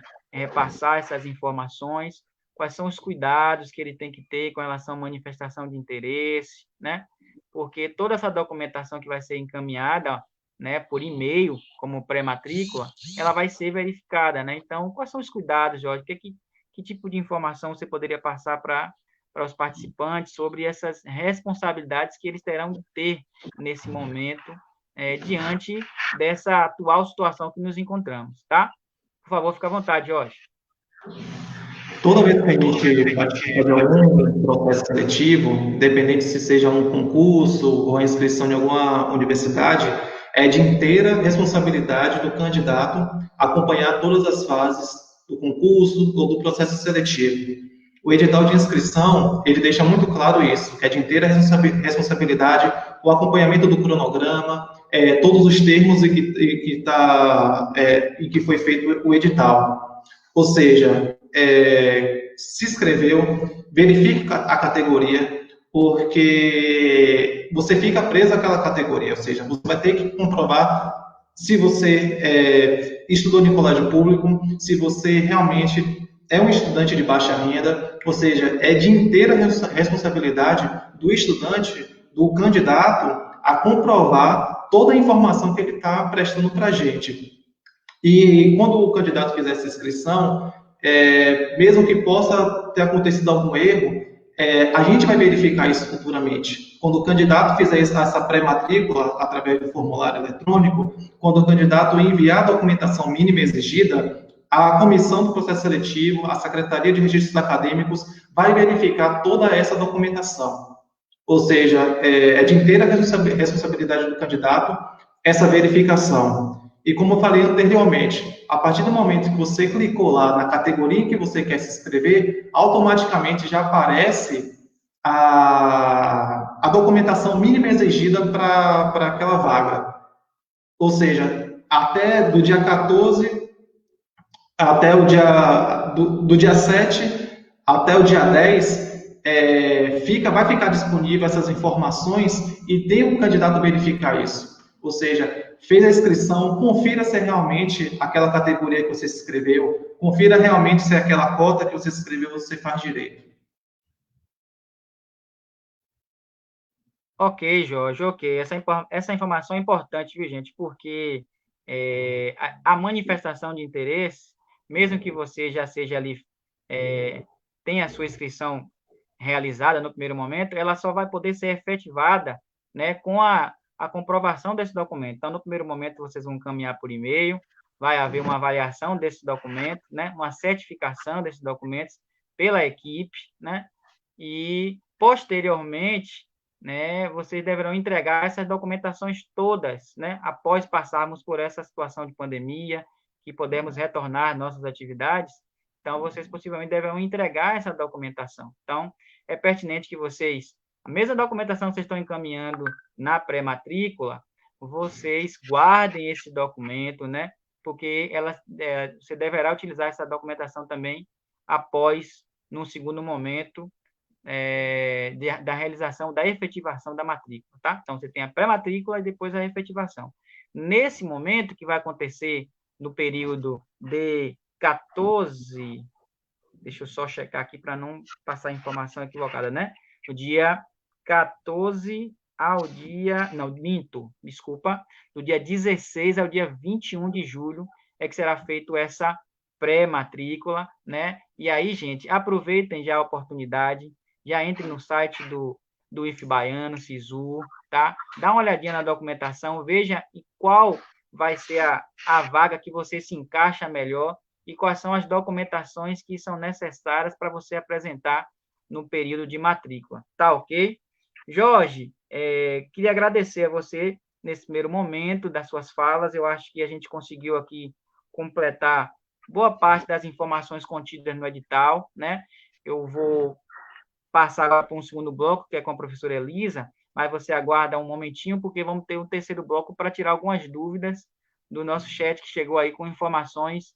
passar essas informações, quais são os cuidados que ele tem que ter com relação à manifestação de interesse, né? Porque toda essa documentação que vai ser encaminhada, né, por e-mail, como pré-matrícula, ela vai ser verificada, né? Então, quais são os cuidados, Jorge? Que tipo de informação você poderia passar para os participantes sobre essas responsabilidades que eles terão de ter nesse momento, diante dessa atual situação que nos encontramos, tá? Por favor, fique à vontade, Jorge. Toda vez que a gente participa de algum processo seletivo, independente se seja um concurso ou a inscrição em alguma universidade, é de inteira responsabilidade do candidato acompanhar todas as fases do concurso ou do processo seletivo. O edital de inscrição, ele deixa muito claro isso, que é de inteira responsabilidade o acompanhamento do cronograma, todos os termos em que foi feito o edital. Ou seja, se inscreveu, verifique a categoria, porque você fica preso àquela categoria, ou seja, você vai ter que comprovar se você estudou em colégio público, se você realmente é um estudante de baixa renda, ou seja, é de inteira responsabilidade do estudante, do candidato, a comprovar toda a informação que ele está prestando para a gente. E quando o candidato fizer essa inscrição, mesmo que possa ter acontecido algum erro, a gente vai verificar isso futuramente. Quando o candidato fizer essa pré-matrícula através do formulário eletrônico, quando o candidato enviar a documentação mínima exigida, a comissão do processo seletivo, a Secretaria de Registros Acadêmicos, vai verificar toda essa documentação. Ou seja, é de inteira responsabilidade do candidato essa verificação. E como eu falei anteriormente, a partir do momento que você clicou lá na categoria em que você quer se inscrever, automaticamente já aparece a documentação mínima exigida para aquela vaga. Ou seja, até do dia 14, até o dia, do dia 7 até o dia 10, vai ficar disponível essas informações e dê o candidato verificar isso. Ou seja, fez a inscrição, confira se é realmente aquela categoria que você se inscreveu, confira realmente se é aquela cota que você se inscreveu, você faz direito. Ok, Jorge, ok. Essa informação é importante, viu, gente? Porque a manifestação de interesse, mesmo que você já seja ali, tenha a sua inscrição realizada no primeiro momento, ela só vai poder ser efetivada, né, com a comprovação desse documento. Então, no primeiro momento, vocês vão caminhar por e-mail, vai haver uma avaliação desse documento, né, uma certificação desses documentos pela equipe, né, e, posteriormente, né, vocês deverão entregar essas documentações todas, né, após passarmos por essa situação de pandemia, que podemos retornar nossas atividades. Então, vocês possivelmente deverão entregar essa documentação. Então, é pertinente que vocês, a mesma documentação que vocês estão encaminhando na pré-matrícula, vocês guardem esse documento, né? Porque você deverá utilizar essa documentação também após, num segundo momento, da realização, da efetivação da matrícula, tá? Então, você tem a pré-matrícula e depois a efetivação. Nesse momento, que vai acontecer no período de 14, deixa eu só checar aqui para não passar informação equivocada, né? O dia 14 ao dia, não, minto, desculpa, do dia 16 ao dia 21 de julho é que será feito essa pré-matrícula, né? E aí, gente, aproveitem já a oportunidade, já entrem no site do IF Baiano, SISU, tá? Dá uma olhadinha na documentação, veja qual vai ser a vaga que você se encaixa melhor e quais são as documentações que são necessárias para você apresentar no período de matrícula, tá ok? Jorge, queria agradecer a você nesse primeiro momento das suas falas, eu acho que a gente conseguiu aqui completar boa parte das informações contidas no edital, né? Eu vou passar agora para um segundo bloco, que é com a professora Elisa, mas você aguarda um momentinho, porque vamos ter um terceiro bloco para tirar algumas dúvidas do nosso chat, que chegou aí com informações,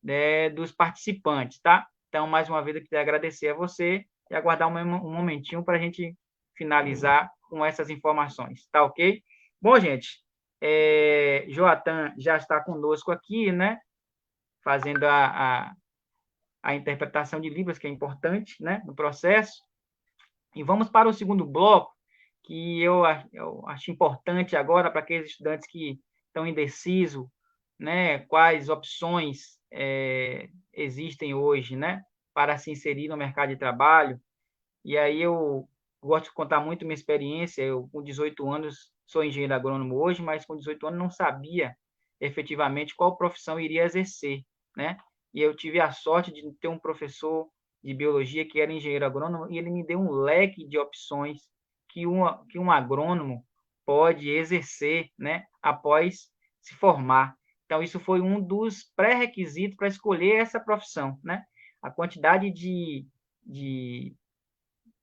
né, dos participantes, tá? Então, mais uma vez, eu queria agradecer a você e aguardar um momentinho para a gente finalizar com essas informações, tá ok? Bom, gente, Joatan já está conosco aqui, né? Fazendo a interpretação de Libras, que é importante, né, no processo. E vamos para o segundo bloco, que eu acho importante agora para aqueles estudantes que estão indecisos, né, quais opções existem hoje, né, para se inserir no mercado de trabalho. E aí eu gosto de contar muito minha experiência. Eu, com 18 anos, sou engenheiro agrônomo hoje, mas com 18 anos não sabia efetivamente qual profissão iria exercer, né? E eu tive a sorte de ter um professor de biologia que era engenheiro agrônomo, e ele me deu um leque de opções que um agrônomo pode exercer, né, após se formar. Então, isso foi um dos pré-requisitos para escolher essa profissão, né? A quantidade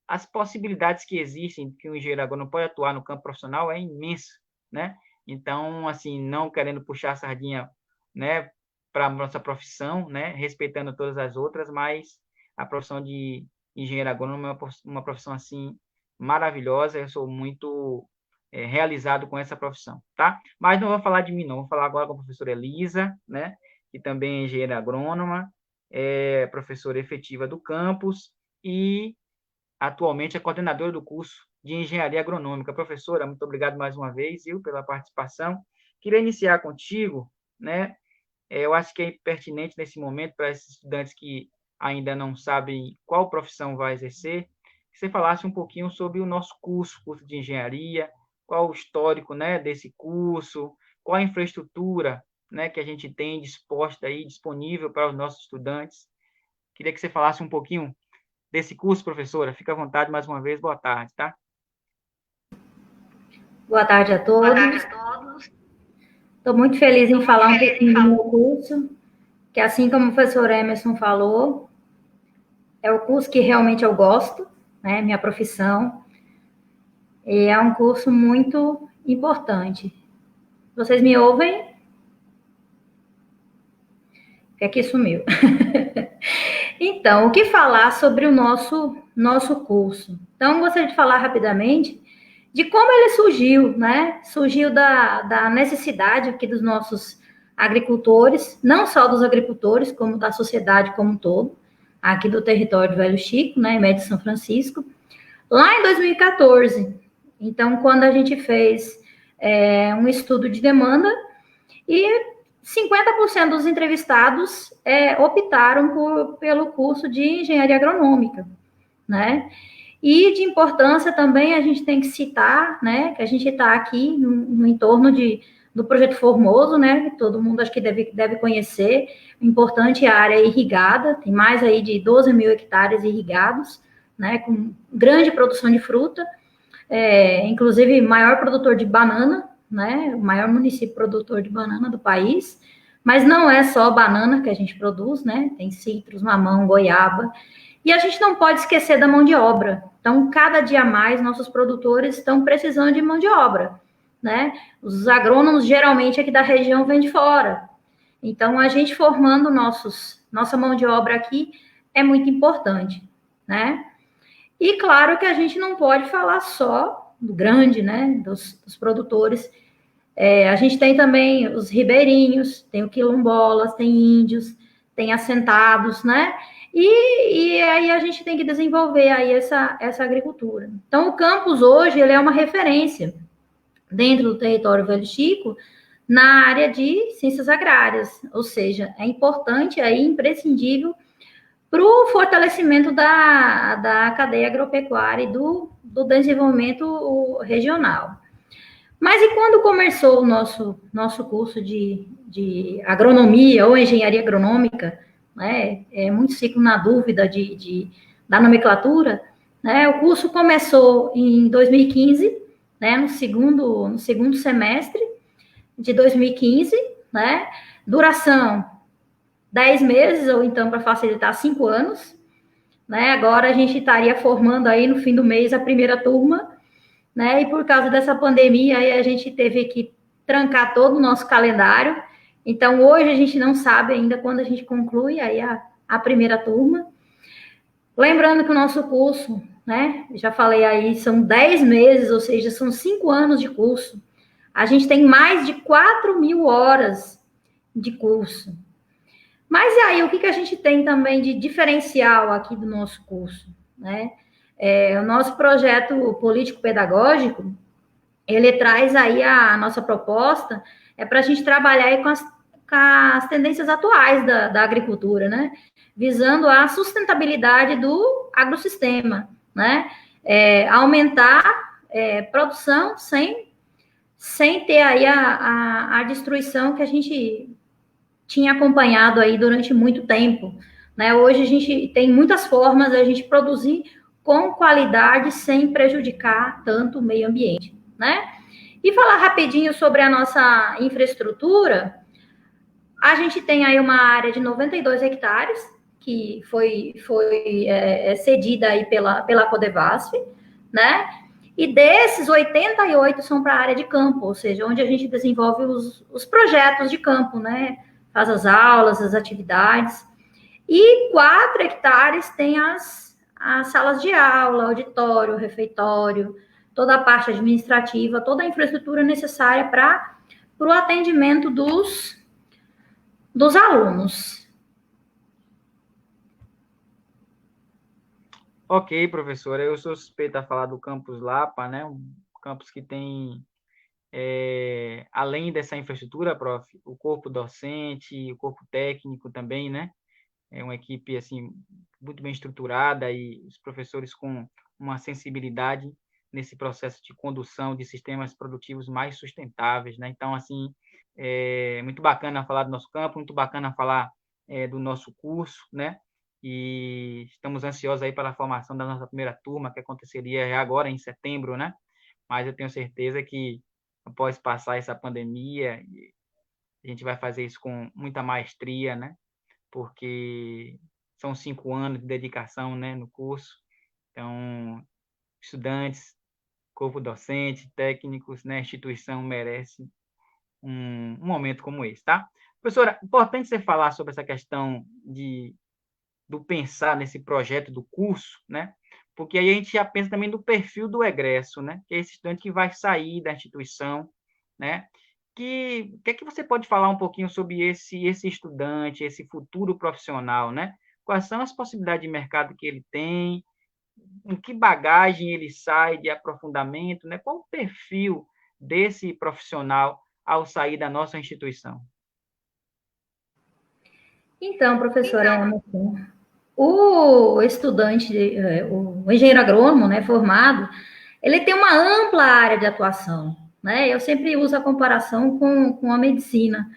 as possibilidades que existem que o engenheiro agrônomo pode atuar no campo profissional é imensa, né? Então, assim, não querendo puxar a sardinha, né, para a nossa profissão, né, respeitando todas as outras, mas a profissão de engenheiro agrônomo é uma profissão, assim, maravilhosa. Eu sou muito realizado com essa profissão, tá? Mas não vou falar de mim, não. Vou falar agora com a professora Elisa, né, que também é engenheira agrônoma, é professora efetiva do campus e atualmente é coordenadora do curso de Engenharia Agronômica. Professora, muito obrigado mais uma vez, viu, pela participação. Queria iniciar contigo, né? Eu acho que é pertinente nesse momento para esses estudantes que ainda não sabem qual profissão vai exercer, que você falasse um pouquinho sobre o nosso curso de engenharia, qual o histórico, né, desse curso, qual a infraestrutura, né, que a gente tem disposta aí, disponível para os nossos estudantes. Queria que você falasse um pouquinho desse curso, professora. Fica à vontade mais uma vez. Boa tarde, tá? Boa tarde a todos. Boa tarde a todos. Estou muito feliz em falar um pouquinho do meu curso, que assim como o professor Emerson falou, é o curso que realmente eu gosto, né? Minha profissão. E é um curso muito importante. Vocês me ouvem? Que aqui sumiu. Então, o que falar sobre o nosso curso? Então, gostaria de falar rapidamente de como ele surgiu, né? Surgiu da necessidade aqui dos nossos agricultores, não só dos agricultores, como da sociedade como um todo, aqui do território do Velho Chico, né, em Médio São Francisco, lá em 2014. Então, quando a gente fez um estudo de demanda e 50% dos entrevistados optaram pelo curso de engenharia agronômica, né? E de importância também a gente tem que citar, né, que a gente está aqui no entorno do Projeto Formoso, né, que todo mundo acho que deve conhecer. Importante a área irrigada, tem mais aí de 12 mil hectares irrigados, né, com grande produção de fruta, inclusive maior produtor de banana, né, o maior município produtor de banana do país. Mas não é só banana que a gente produz, né, tem citros, mamão, goiaba. E a gente não pode esquecer da mão de obra. Então, cada dia mais, nossos produtores estão precisando de mão de obra, né? Os agrônomos, geralmente, aqui da região, vêm de fora. Então, a gente formando nossa mão de obra aqui é muito importante, né? E, claro, que a gente não pode falar só do grande, né? Dos produtores. A gente tem também os ribeirinhos, tem o quilombolas, tem índios, tem assentados, né? E aí a gente tem que desenvolver aí essa agricultura. Então, o campus hoje, ele é uma referência dentro do território Velho Chico na área de ciências agrárias, ou seja, é importante aí, imprescindível para o fortalecimento da cadeia agropecuária e do desenvolvimento regional. Mas e quando começou o nosso curso de agronomia ou engenharia agronômica, né? Muitos ficam na dúvida da nomenclatura, né? O curso começou em 2015, né? No segundo semestre de 2015, né? Duração 10 meses, ou então, para facilitar, 5 anos, né? Agora a gente estaria formando aí no fim do mês a primeira turma, né? E por causa dessa pandemia, aí a gente teve que trancar todo o nosso calendário. Então, hoje a gente não sabe ainda quando a gente conclui aí a primeira turma. Lembrando que o nosso curso, né? Já falei aí, são 10 meses, ou seja, são 5 anos de curso. A gente tem mais de 4.000 horas de curso. Mas e aí, o que a gente tem também de diferencial aqui do nosso curso, né? O nosso projeto político-pedagógico, ele traz aí a nossa proposta, para a gente trabalhar aí com as tendências atuais da agricultura, né? Visando a sustentabilidade do agrossistema, né? Aumentar produção sem ter aí a destruição que a gente tinha acompanhado aí durante muito tempo, né? Hoje a gente tem muitas formas de a gente produzir com qualidade sem prejudicar tanto o meio ambiente, né? E falar rapidinho sobre a nossa infraestrutura, a gente tem aí uma área de 92 hectares, que foi cedida aí pela Codevasf, né? E desses, 88 são para a área de campo, ou seja, onde a gente desenvolve os projetos de campo, né? Faz as aulas, as atividades. E 4 hectares tem as salas de aula, auditório, refeitório, toda a parte administrativa, toda a infraestrutura necessária para o atendimento dos alunos. Ok, professora, eu sou suspeita a falar do Campus Lapa, né? Um campus que tem, além dessa infraestrutura, prof, o corpo docente, o corpo técnico também, né? É uma equipe, assim, muito bem estruturada e os professores com uma sensibilidade nesse processo de condução de sistemas produtivos mais sustentáveis, né? Então, assim, é muito bacana falar do nosso campo, muito bacana falar do nosso curso, né? E estamos ansiosos aí para a formação da nossa primeira turma, que aconteceria agora em setembro, né? Mas eu tenho certeza que após passar essa pandemia, a gente vai fazer isso com muita maestria, né? Porque são 5 anos de dedicação, né, no curso. Então, estudantes, corpo docente, técnicos, né, a instituição merece um momento como esse, tá? Professora, importante você falar sobre essa questão do pensar nesse projeto do curso, né? Porque aí a gente já pensa também do perfil do egresso, né? Que é esse estudante que vai sair da instituição, né? O que é que você pode falar um pouquinho sobre esse estudante, esse futuro profissional, né? Quais são as possibilidades de mercado que ele tem, em que bagagem ele sai de aprofundamento, né? Qual o perfil desse profissional ao sair da nossa instituição? Então, professora Emerson, o estudante, o engenheiro agrônomo, né, formado, ele tem uma ampla área de atuação, né? Eu sempre uso a comparação com a medicina.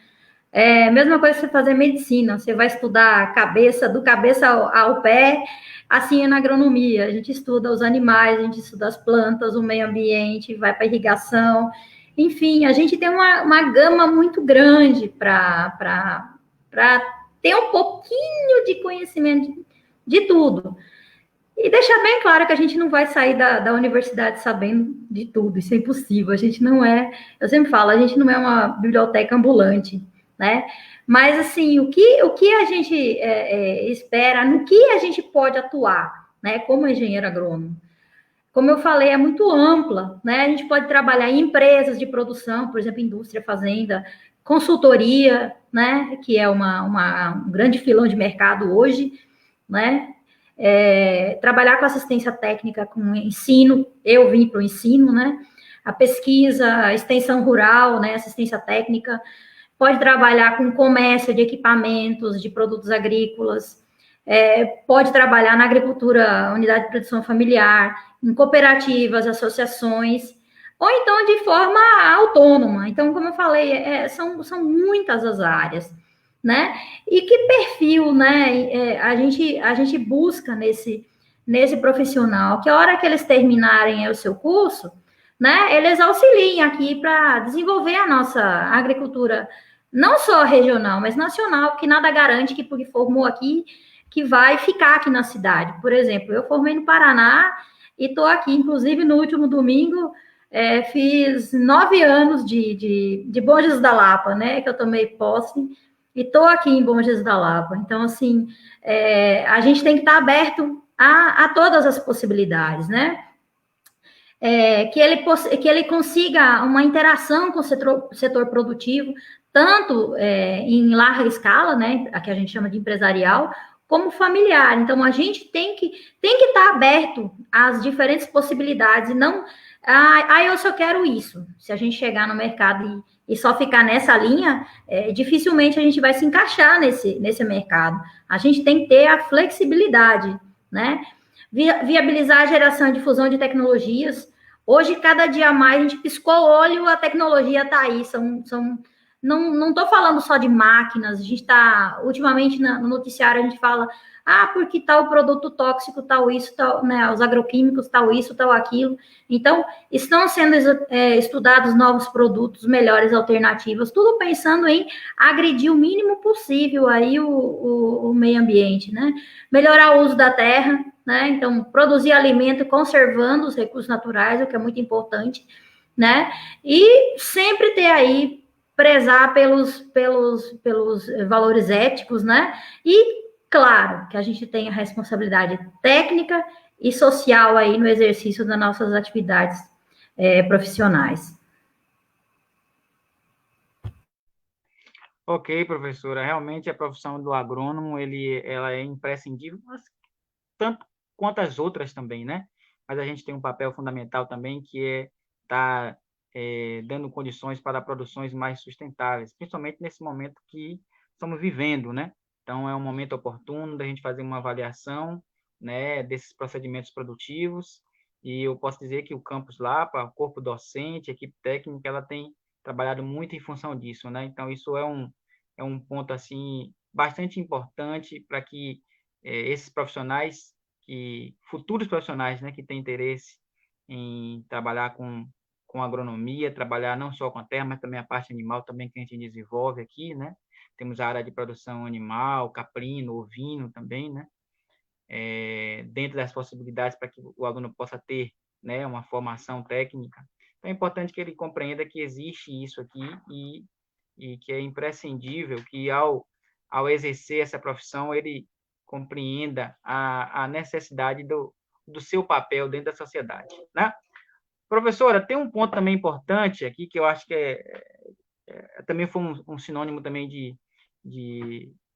É a mesma coisa que você fazer medicina, você vai estudar a cabeça, do cabeça ao pé, assim é na agronomia. A gente estuda os animais, a gente estuda as plantas, o meio ambiente, vai para irrigação. Enfim, a gente tem uma gama muito grande para ter um pouquinho de conhecimento de tudo. E deixar bem claro que a gente não vai sair da universidade sabendo de tudo, isso é impossível. A gente não é, eu sempre falo, a gente não é uma biblioteca ambulante, né? Mas, assim, o que a gente espera, no que a gente pode atuar, né, como engenheiro agrônomo? Como eu falei, é muito ampla, né? A gente pode trabalhar em empresas de produção, por exemplo, indústria, fazenda, consultoria, né, que é um grande filão de mercado hoje, né? Trabalhar com assistência técnica, com ensino, eu vim para o ensino, né? A pesquisa, a extensão rural, né? Assistência técnica, pode trabalhar com comércio de equipamentos, de produtos agrícolas, pode trabalhar na agricultura, unidade de produção familiar, em cooperativas, associações, ou então de forma autônoma. Então, como eu falei, são muitas as áreas, né? E que perfil, né, a gente busca nesse profissional, que a hora que eles terminarem o seu curso, né, eles auxiliem aqui para desenvolver a nossa agricultura, não só regional, mas nacional, porque nada garante que porque formou aqui, que vai ficar aqui na cidade. Por exemplo, eu formei no Paraná e estou aqui, inclusive no último domingo, fiz 9 anos de Bom Jesus da Lapa, né, que eu tomei posse, e estou aqui em Bom Jesus da Lapa. Então, assim, a gente tem que estar aberto a todas as possibilidades, né? Que ele consiga uma interação com o setor produtivo, tanto em larga escala, né, a que a gente chama de empresarial, como familiar. Então, a gente tem que estar aberto às diferentes possibilidades, e não, eu só quero isso. Se a gente chegar no mercado e só ficar nessa linha, dificilmente a gente vai se encaixar nesse mercado. A gente tem que ter a flexibilidade, né? Viabilizar a geração e difusão de tecnologias. Hoje, cada dia mais, a gente piscou o olho, a tecnologia está aí. Não estou falando só de máquinas, a gente está, ultimamente no noticiário a gente fala, porque tal produto tóxico, tal isso, tal, né, os agroquímicos, tal isso, tal aquilo. Então, estão sendo estudados novos produtos, melhores alternativas, tudo pensando em agredir o mínimo possível aí o meio ambiente, né? Melhorar o uso da terra, né? Então, produzir alimento conservando os recursos naturais, o que é muito importante, né? E sempre ter aí, prezar pelos valores éticos, né? E claro que a gente tem a responsabilidade técnica e social aí no exercício das nossas atividades profissionais. Ok, professora. Realmente a profissão do agrônomo, ela é imprescindível, mas tanto quanto as outras também, né? Mas a gente tem um papel fundamental também, que é estar dando condições para produções mais sustentáveis, principalmente nesse momento que estamos vivendo, né? Então, é um momento oportuno da gente fazer uma avaliação, né, desses procedimentos produtivos, e eu posso dizer que o Campus Lapa, o corpo docente, a equipe técnica, ela tem trabalhado muito em função disso, né? Então, isso é um ponto, assim, bastante importante para que esses profissionais, futuros profissionais, né, que têm interesse em trabalhar com agronomia, trabalhar não só com a terra, mas também a parte animal também que a gente desenvolve aqui, né? Temos a área de produção animal, caprino, ovino também, né? Dentro das possibilidades para que o aluno possa ter, né, uma formação técnica. Então, é importante que ele compreenda que existe isso aqui e que é imprescindível que, ao exercer essa profissão, ele compreenda a necessidade do seu papel dentro da sociedade, né? Professora, tem um ponto também importante aqui que eu acho que também foi um sinônimo também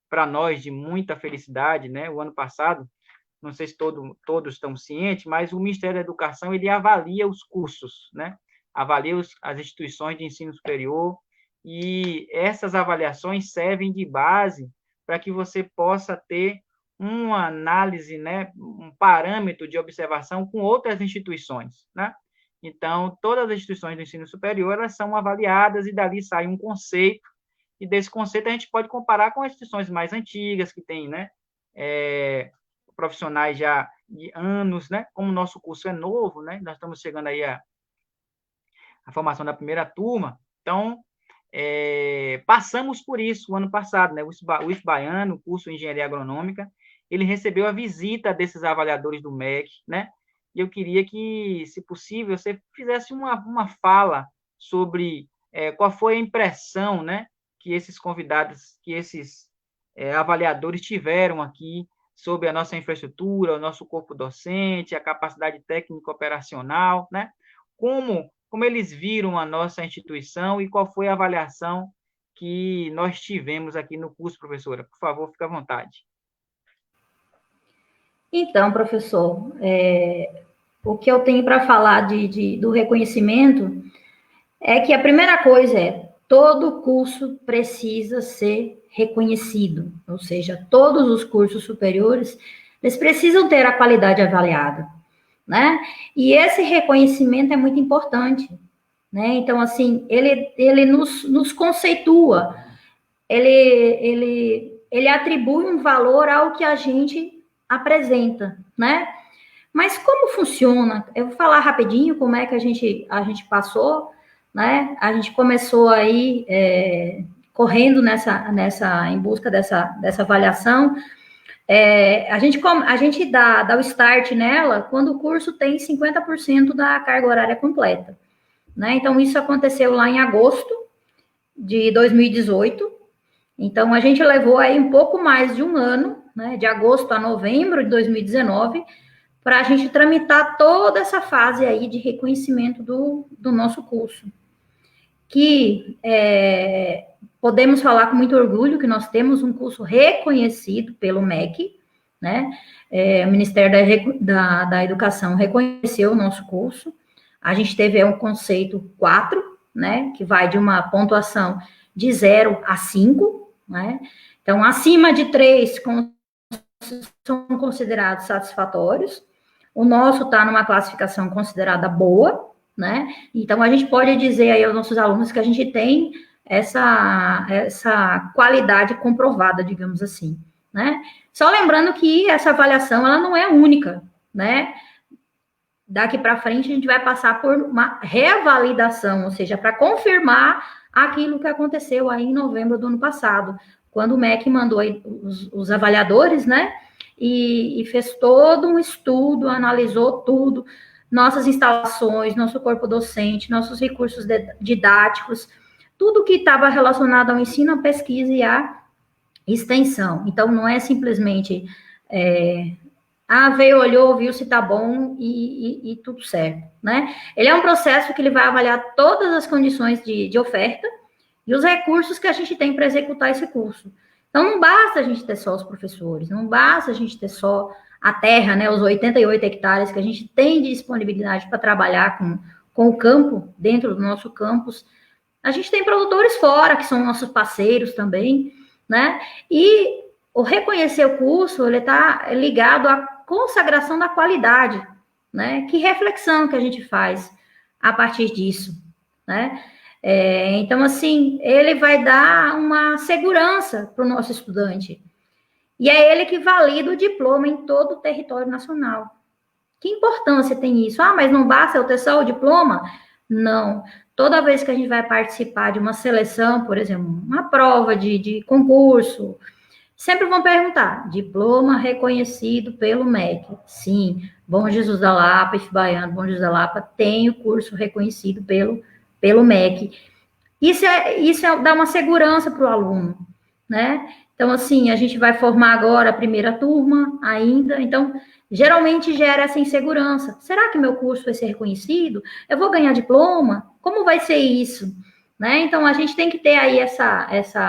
para nós de muita felicidade, né? O ano passado, não sei se todos estão cientes, mas o Ministério da Educação ele avalia os cursos, né? Avalia as instituições de ensino superior e essas avaliações servem de base para que você possa ter uma análise, né? Um parâmetro de observação com outras instituições, né? Então, todas as instituições do ensino superior elas são avaliadas e dali sai um conceito, e desse conceito a gente pode comparar com as instituições mais antigas, que têm, né, profissionais já de anos, né, como o nosso curso é novo, né, nós estamos chegando aí a formação da primeira turma, então, passamos por isso o ano passado, né, o IF Baiano, o curso de Engenharia Agronômica, ele recebeu a visita desses avaliadores do MEC, né, e eu queria que, se possível, você fizesse uma fala sobre qual foi a impressão, né, que esses convidados, que esses avaliadores tiveram aqui sobre a nossa infraestrutura, o nosso corpo docente, a capacidade técnica operacional, né? Como eles viram a nossa instituição e qual foi a avaliação que nós tivemos aqui no curso, professora. Por favor, fique à vontade. Então, professor, o que eu tenho para falar do reconhecimento é que a primeira coisa todo curso precisa ser reconhecido, ou seja, todos os cursos superiores, eles precisam ter a qualidade avaliada, né? E esse reconhecimento é muito importante, né? Então, assim, ele nos conceitua, ele atribui um valor ao que a gente apresenta, né? Mas como funciona? Eu vou falar rapidinho como é que a gente passou, né? A gente começou aí correndo em busca dessa avaliação. A gente dá o start nela quando o curso tem 50% da carga horária completa, né? Então, isso aconteceu lá em agosto de 2018. Então, a gente levou aí um pouco mais de um ano, né? De agosto a novembro de 2019, para a gente tramitar toda essa fase aí de reconhecimento do nosso curso. Que podemos falar com muito orgulho que nós temos um curso reconhecido pelo MEC, né? O Ministério da Educação reconheceu o nosso curso. A gente teve um conceito 4, né? Que vai de uma pontuação de 0 a 5, né? Então, acima de 3 são considerados satisfatórios. O nosso está numa classificação considerada boa, né? Então, a gente pode dizer aí aos nossos alunos que a gente tem essa qualidade comprovada, digamos assim, né? Só lembrando que essa avaliação, ela não é única, né? Daqui para frente, a gente vai passar por uma revalidação, ou seja, para confirmar aquilo que aconteceu aí em novembro do ano passado, quando o MEC mandou os avaliadores, né? E fez todo um estudo, analisou tudo, nossas instalações, nosso corpo docente, nossos recursos didáticos, tudo que estava relacionado ao ensino, à pesquisa e à extensão. Então, não é simplesmente veio, olhou, viu se tá bom e tudo certo, né? Ele é um processo que ele vai avaliar todas as condições de oferta e os recursos que a gente tem para executar esse curso. Então, não basta a gente ter só os professores, não basta a gente ter só a terra, né, os 88 hectares que a gente tem de disponibilidade para trabalhar com o campo, dentro do nosso campus. A gente tem produtores fora, que são nossos parceiros também, né? E o reconhecer o curso, ele está ligado à consagração da qualidade, né? Que reflexão que a gente faz a partir disso, né? Então, assim, ele vai dar uma segurança para o nosso estudante. E é ele que valida o diploma em todo o território nacional. Que importância tem isso? Mas não basta eu ter só o diploma? Não. Toda vez que a gente vai participar de uma seleção, por exemplo, uma prova de concurso, sempre vão perguntar, diploma reconhecido pelo MEC. Sim, Bom Jesus da Lapa, IFBaiano, Bom Jesus da Lapa, tem o curso reconhecido pelo MEC. Isso dá uma segurança para o aluno, né? Então, assim, a gente vai formar agora a primeira turma ainda, então, geralmente gera essa insegurança. Será que meu curso vai ser reconhecido? Eu vou ganhar diploma? Como vai ser isso? Né? Então, a gente tem que ter aí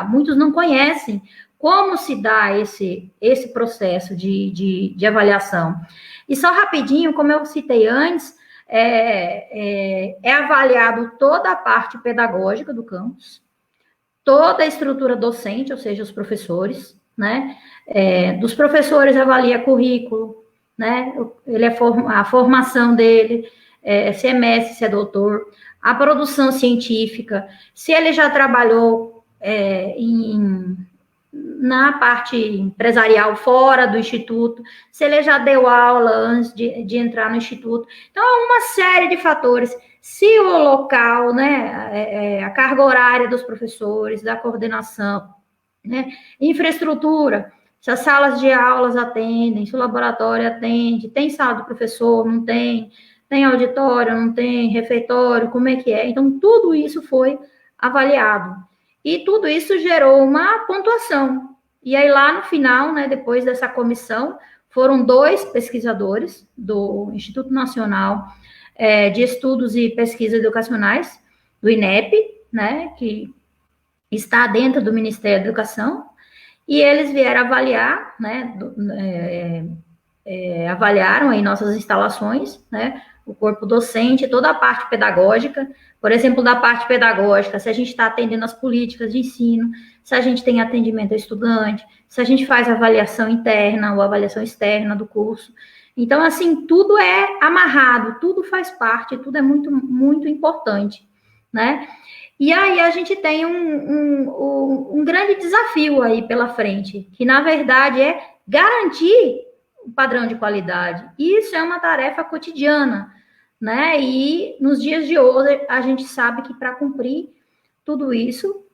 muitos não conhecem como se dá esse processo de avaliação. E só rapidinho, como eu citei antes, é avaliado toda a parte pedagógica do campus, toda a estrutura docente, ou seja, os professores, né? Dos professores avalia currículo, né? A formação dele, se é mestre, se é doutor, a produção científica, se ele já trabalhou na parte empresarial fora do instituto, se ele já deu aula antes de entrar no instituto. Então, é uma série de fatores. Se o local, né, a carga horária dos professores, da coordenação, né, infraestrutura, se as salas de aulas atendem, se o laboratório atende, tem sala do professor, não tem auditório, não tem refeitório, como é que é? Então, tudo isso foi avaliado. E tudo isso gerou uma pontuação. E aí, lá no final, né, depois dessa comissão, foram 2 pesquisadores do Instituto Nacional de Estudos e Pesquisas Educacionais, do INEP, né, que está dentro do Ministério da Educação, e eles vieram avaliar, né, avaliaram aí nossas instalações, né, o corpo docente, toda a parte pedagógica. Por exemplo, da parte pedagógica, se a gente está atendendo as políticas de ensino, se a gente tem atendimento ao estudante, se a gente faz avaliação interna ou avaliação externa do curso. Então, assim, tudo é amarrado, tudo faz parte, tudo é muito, muito importante, né? E aí a gente tem um grande desafio aí pela frente, que, na verdade, é garantir o padrão de qualidade. Isso é uma tarefa cotidiana, né? E nos dias de hoje a gente sabe que para cumprir tudo isso,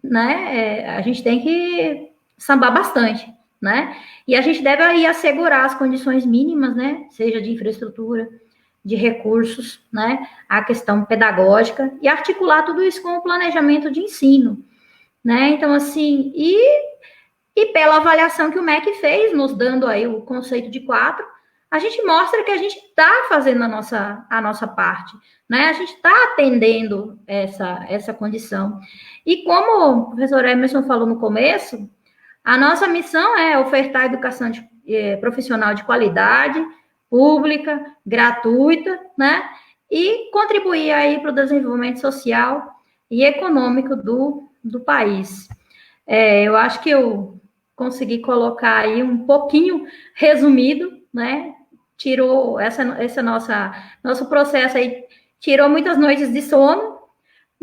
né, a gente tem que sambar bastante, né? E a gente deve aí assegurar as condições mínimas, né? Seja de infraestrutura, de recursos, né? A questão pedagógica e articular tudo isso com o planejamento de ensino, né? Então, assim, e pela avaliação que o MEC fez, nos dando aí o conceito de 4, a gente mostra que a gente está fazendo a nossa parte, né? A gente está atendendo essa condição. E como o professor Emerson falou no começo, a nossa missão é ofertar educação profissional de qualidade, pública, gratuita, né? E contribuir aí para o desenvolvimento social e econômico do país. Eu acho que eu consegui colocar aí um pouquinho resumido, né? Tirou nosso processo aí, tirou muitas noites de sono,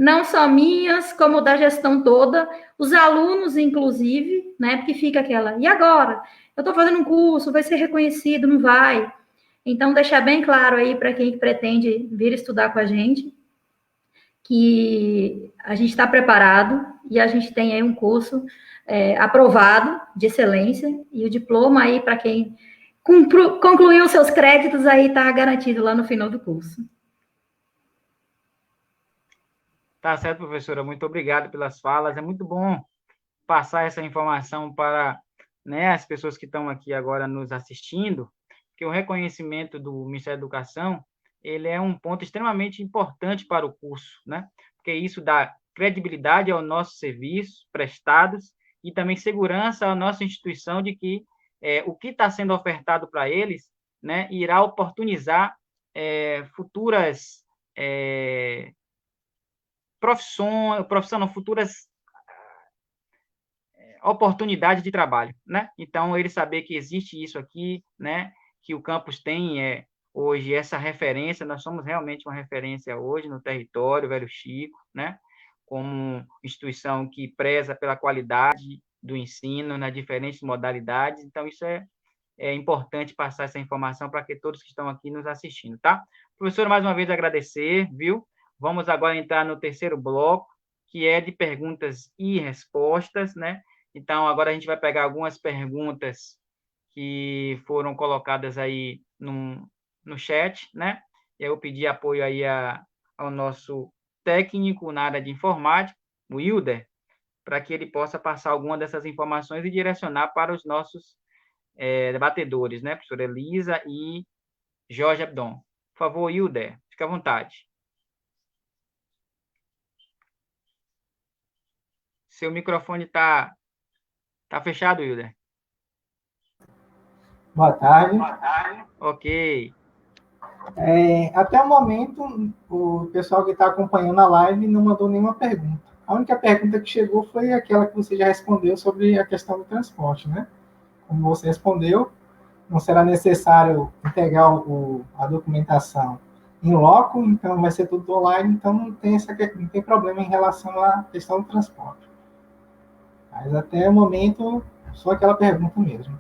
não só minhas, como da gestão toda, os alunos, inclusive, né? Porque fica aquela, e agora? Eu estou fazendo um curso, vai ser reconhecido, não vai? Então, deixar bem claro aí para quem pretende vir estudar com a gente, que a gente está preparado e a gente tem aí um curso aprovado de excelência e o diploma aí para quem concluiu os seus créditos aí está garantido lá no final do curso. Tá certo, professora. Muito obrigado pelas falas. É muito bom passar essa informação para, né, as pessoas que estão aqui agora nos assistindo, que o reconhecimento do Ministério da Educação, ele é um ponto extremamente importante para o curso, né? Porque isso dá credibilidade ao nosso serviço prestados e também segurança à nossa instituição de que o que está sendo ofertado para eles, né, irá oportunizar futuras futuras oportunidades de trabalho, né? Então, ele saber que existe isso aqui, né? Que o campus tem hoje essa referência, nós somos realmente uma referência hoje no território, Velho Chico, né? Como instituição que preza pela qualidade do ensino nas diferentes modalidades. Então, isso é importante passar essa informação para que todos que estão aqui nos assistindo, tá? Professor, mais uma vez agradecer, viu? Vamos agora entrar no terceiro bloco, que é de perguntas e respostas, né? Então, agora a gente vai pegar algumas perguntas que foram colocadas aí no chat, né? Eu pedi apoio aí ao nosso técnico na área de informática, o Hilder, para que ele possa passar alguma dessas informações e direcionar para os nossos debatedores, né? Professora Elisa e Jorge Abdon. Por favor, Hilder, fique à vontade. Seu microfone está fechado, Hilder? Boa tarde. Ok. Até o momento, o pessoal que está acompanhando a live não mandou nenhuma pergunta. A única pergunta que chegou foi aquela que você já respondeu sobre a questão do transporte, né? Como você respondeu, não será necessário entregar a documentação em loco, então vai ser tudo online, então não tem problema em relação à questão do transporte. Mas até o momento, só aquela pergunta mesmo.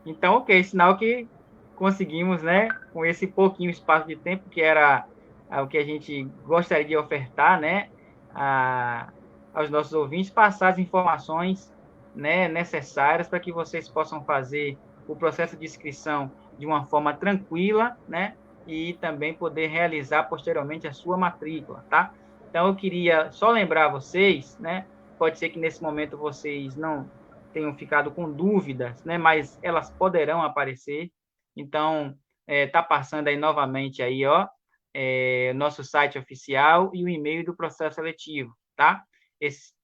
Então, ok, sinal que conseguimos, né, com esse pouquinho espaço de tempo, que era o que a gente gostaria de ofertar, né, aos nossos ouvintes, passar as informações, né, necessárias para que vocês possam fazer o processo de inscrição de uma forma tranquila, né, e também poder realizar posteriormente a sua matrícula, tá? Então, eu queria só lembrar vocês, né, pode ser que nesse momento vocês não tenham ficado com dúvidas, né, mas elas poderão aparecer. Então, tá passando aí novamente aí, ó, nosso site oficial e o e-mail do processo seletivo, tá?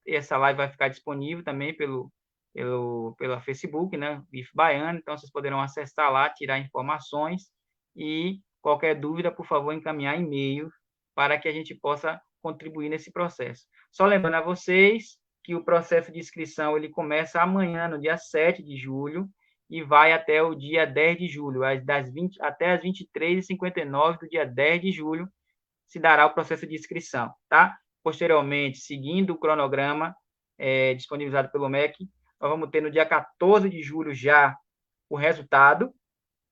Essa live vai ficar disponível também pela Facebook, né, IF Baiano, então vocês poderão acessar lá, tirar informações e qualquer dúvida, por favor, encaminhar e-mail para que a gente possa contribuir nesse processo. Só lembrando a vocês que o processo de inscrição ele começa amanhã, no dia 7 de julho, e vai até o dia 10 de julho, até as 23h59 do dia 10 de julho, se dará o processo de inscrição, tá? Posteriormente, seguindo o cronograma disponibilizado pelo MEC, nós vamos ter no dia 14 de julho já o resultado,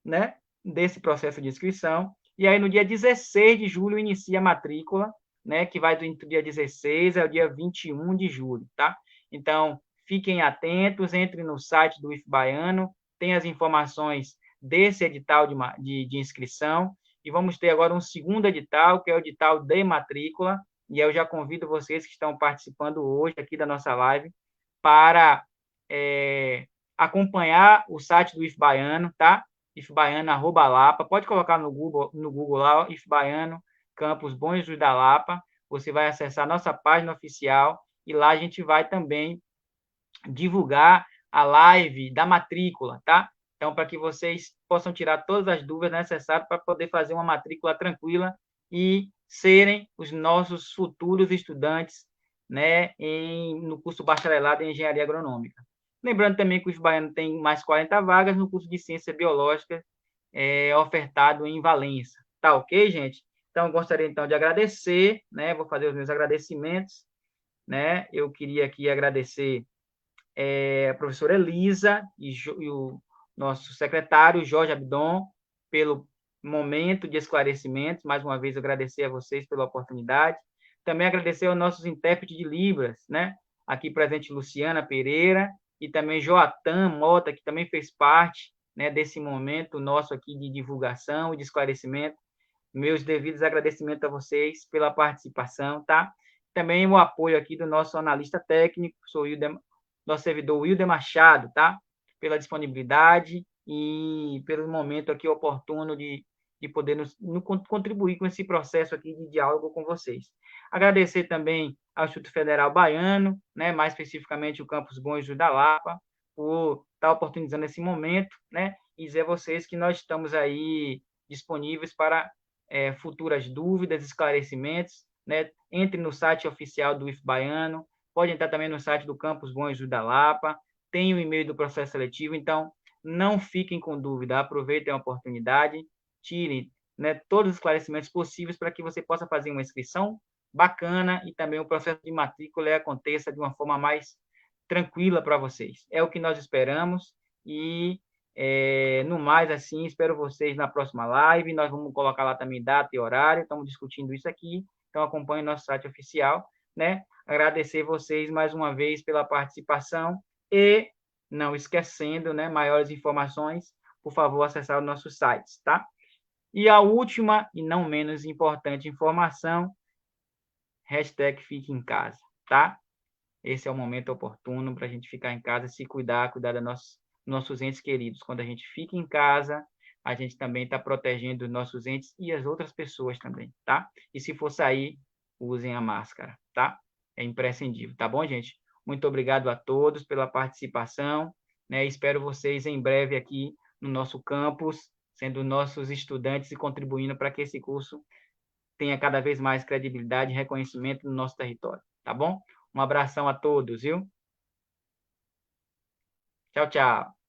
né, desse processo de inscrição, e aí no dia 16 de julho inicia a matrícula, né, que vai do dia 16 ao dia 21 de julho, tá? Então, fiquem atentos, entrem no site do IF Baiano, tem as informações desse edital de inscrição, e vamos ter agora um segundo edital, que é o edital de matrícula, e eu já convido vocês que estão participando hoje aqui da nossa live para acompanhar o site do IF Baiano, tá? ifbaiano@lapa, pode colocar no Google lá, IF Baiano, Campus Bom Jesus da Lapa, você vai acessar a nossa página oficial e lá a gente vai também divulgar a live da matrícula, tá? Então, para que vocês possam tirar todas as dúvidas necessárias para poder fazer uma matrícula tranquila e serem os nossos futuros estudantes, né, no curso bacharelado em Engenharia Agronômica. Lembrando também que o IF Baiano tem mais 40 vagas no curso de Ciência Biológica ofertado em Valença. Tá ok, gente? Então, gostaria, então, de agradecer, né? Vou fazer os meus agradecimentos, né? Eu queria aqui agradecer a professora Elisa e o nosso secretário, Jorge Abdon, pelo momento de esclarecimentos. Mais uma vez, agradecer a vocês pela oportunidade. Também agradecer aos nossos intérpretes de Libras, né? Aqui presente Luciana Pereira e também Joatan Mota, que também fez parte, né, desse momento nosso aqui de divulgação e de esclarecimento. Meus devidos agradecimentos a vocês pela participação, tá? Também o apoio aqui do nosso analista técnico, sou nosso servidor Wilder Machado, tá? Pela disponibilidade e pelo momento aqui oportuno de poder contribuir com esse processo aqui de diálogo com vocês. Agradecer também ao Instituto Federal Baiano, né? Mais especificamente o Campus Bom Jesus da Lapa, por estar oportunizando esse momento, né? E dizer a vocês que nós estamos aí disponíveis para futuras dúvidas, esclarecimentos, né? Entre no site oficial do IF Baiano, pode entrar também no site do Campus Bom Jesus da Lapa, tem o e-mail do processo seletivo, então não fiquem com dúvida, aproveitem a oportunidade, tirem, né, todos os esclarecimentos possíveis para que você possa fazer uma inscrição bacana e também o processo de matrícula aconteça de uma forma mais tranquila para vocês. É o que nós esperamos e no mais, assim, espero vocês na próxima live. Nós vamos colocar lá também data e horário. Estamos discutindo isso aqui. Então, acompanhe nosso site oficial, né? Agradecer vocês mais uma vez pela participação e, não esquecendo, né, maiores informações, por favor, acessar os nossos sites, tá? E a última e não menos importante informação, hashtag fique em casa, tá? Esse é o momento oportuno para a gente ficar em casa, se cuidar dos nossos entes queridos. Quando a gente fica em casa, a gente também está protegendo os nossos entes e as outras pessoas também, tá? E se for sair, usem a máscara, tá? É imprescindível, tá bom, gente? Muito obrigado a todos pela participação, né? Espero vocês em breve aqui no nosso campus, sendo nossos estudantes e contribuindo para que esse curso tenha cada vez mais credibilidade e reconhecimento no nosso território, tá bom? Um abração a todos, viu? Tchau, tchau.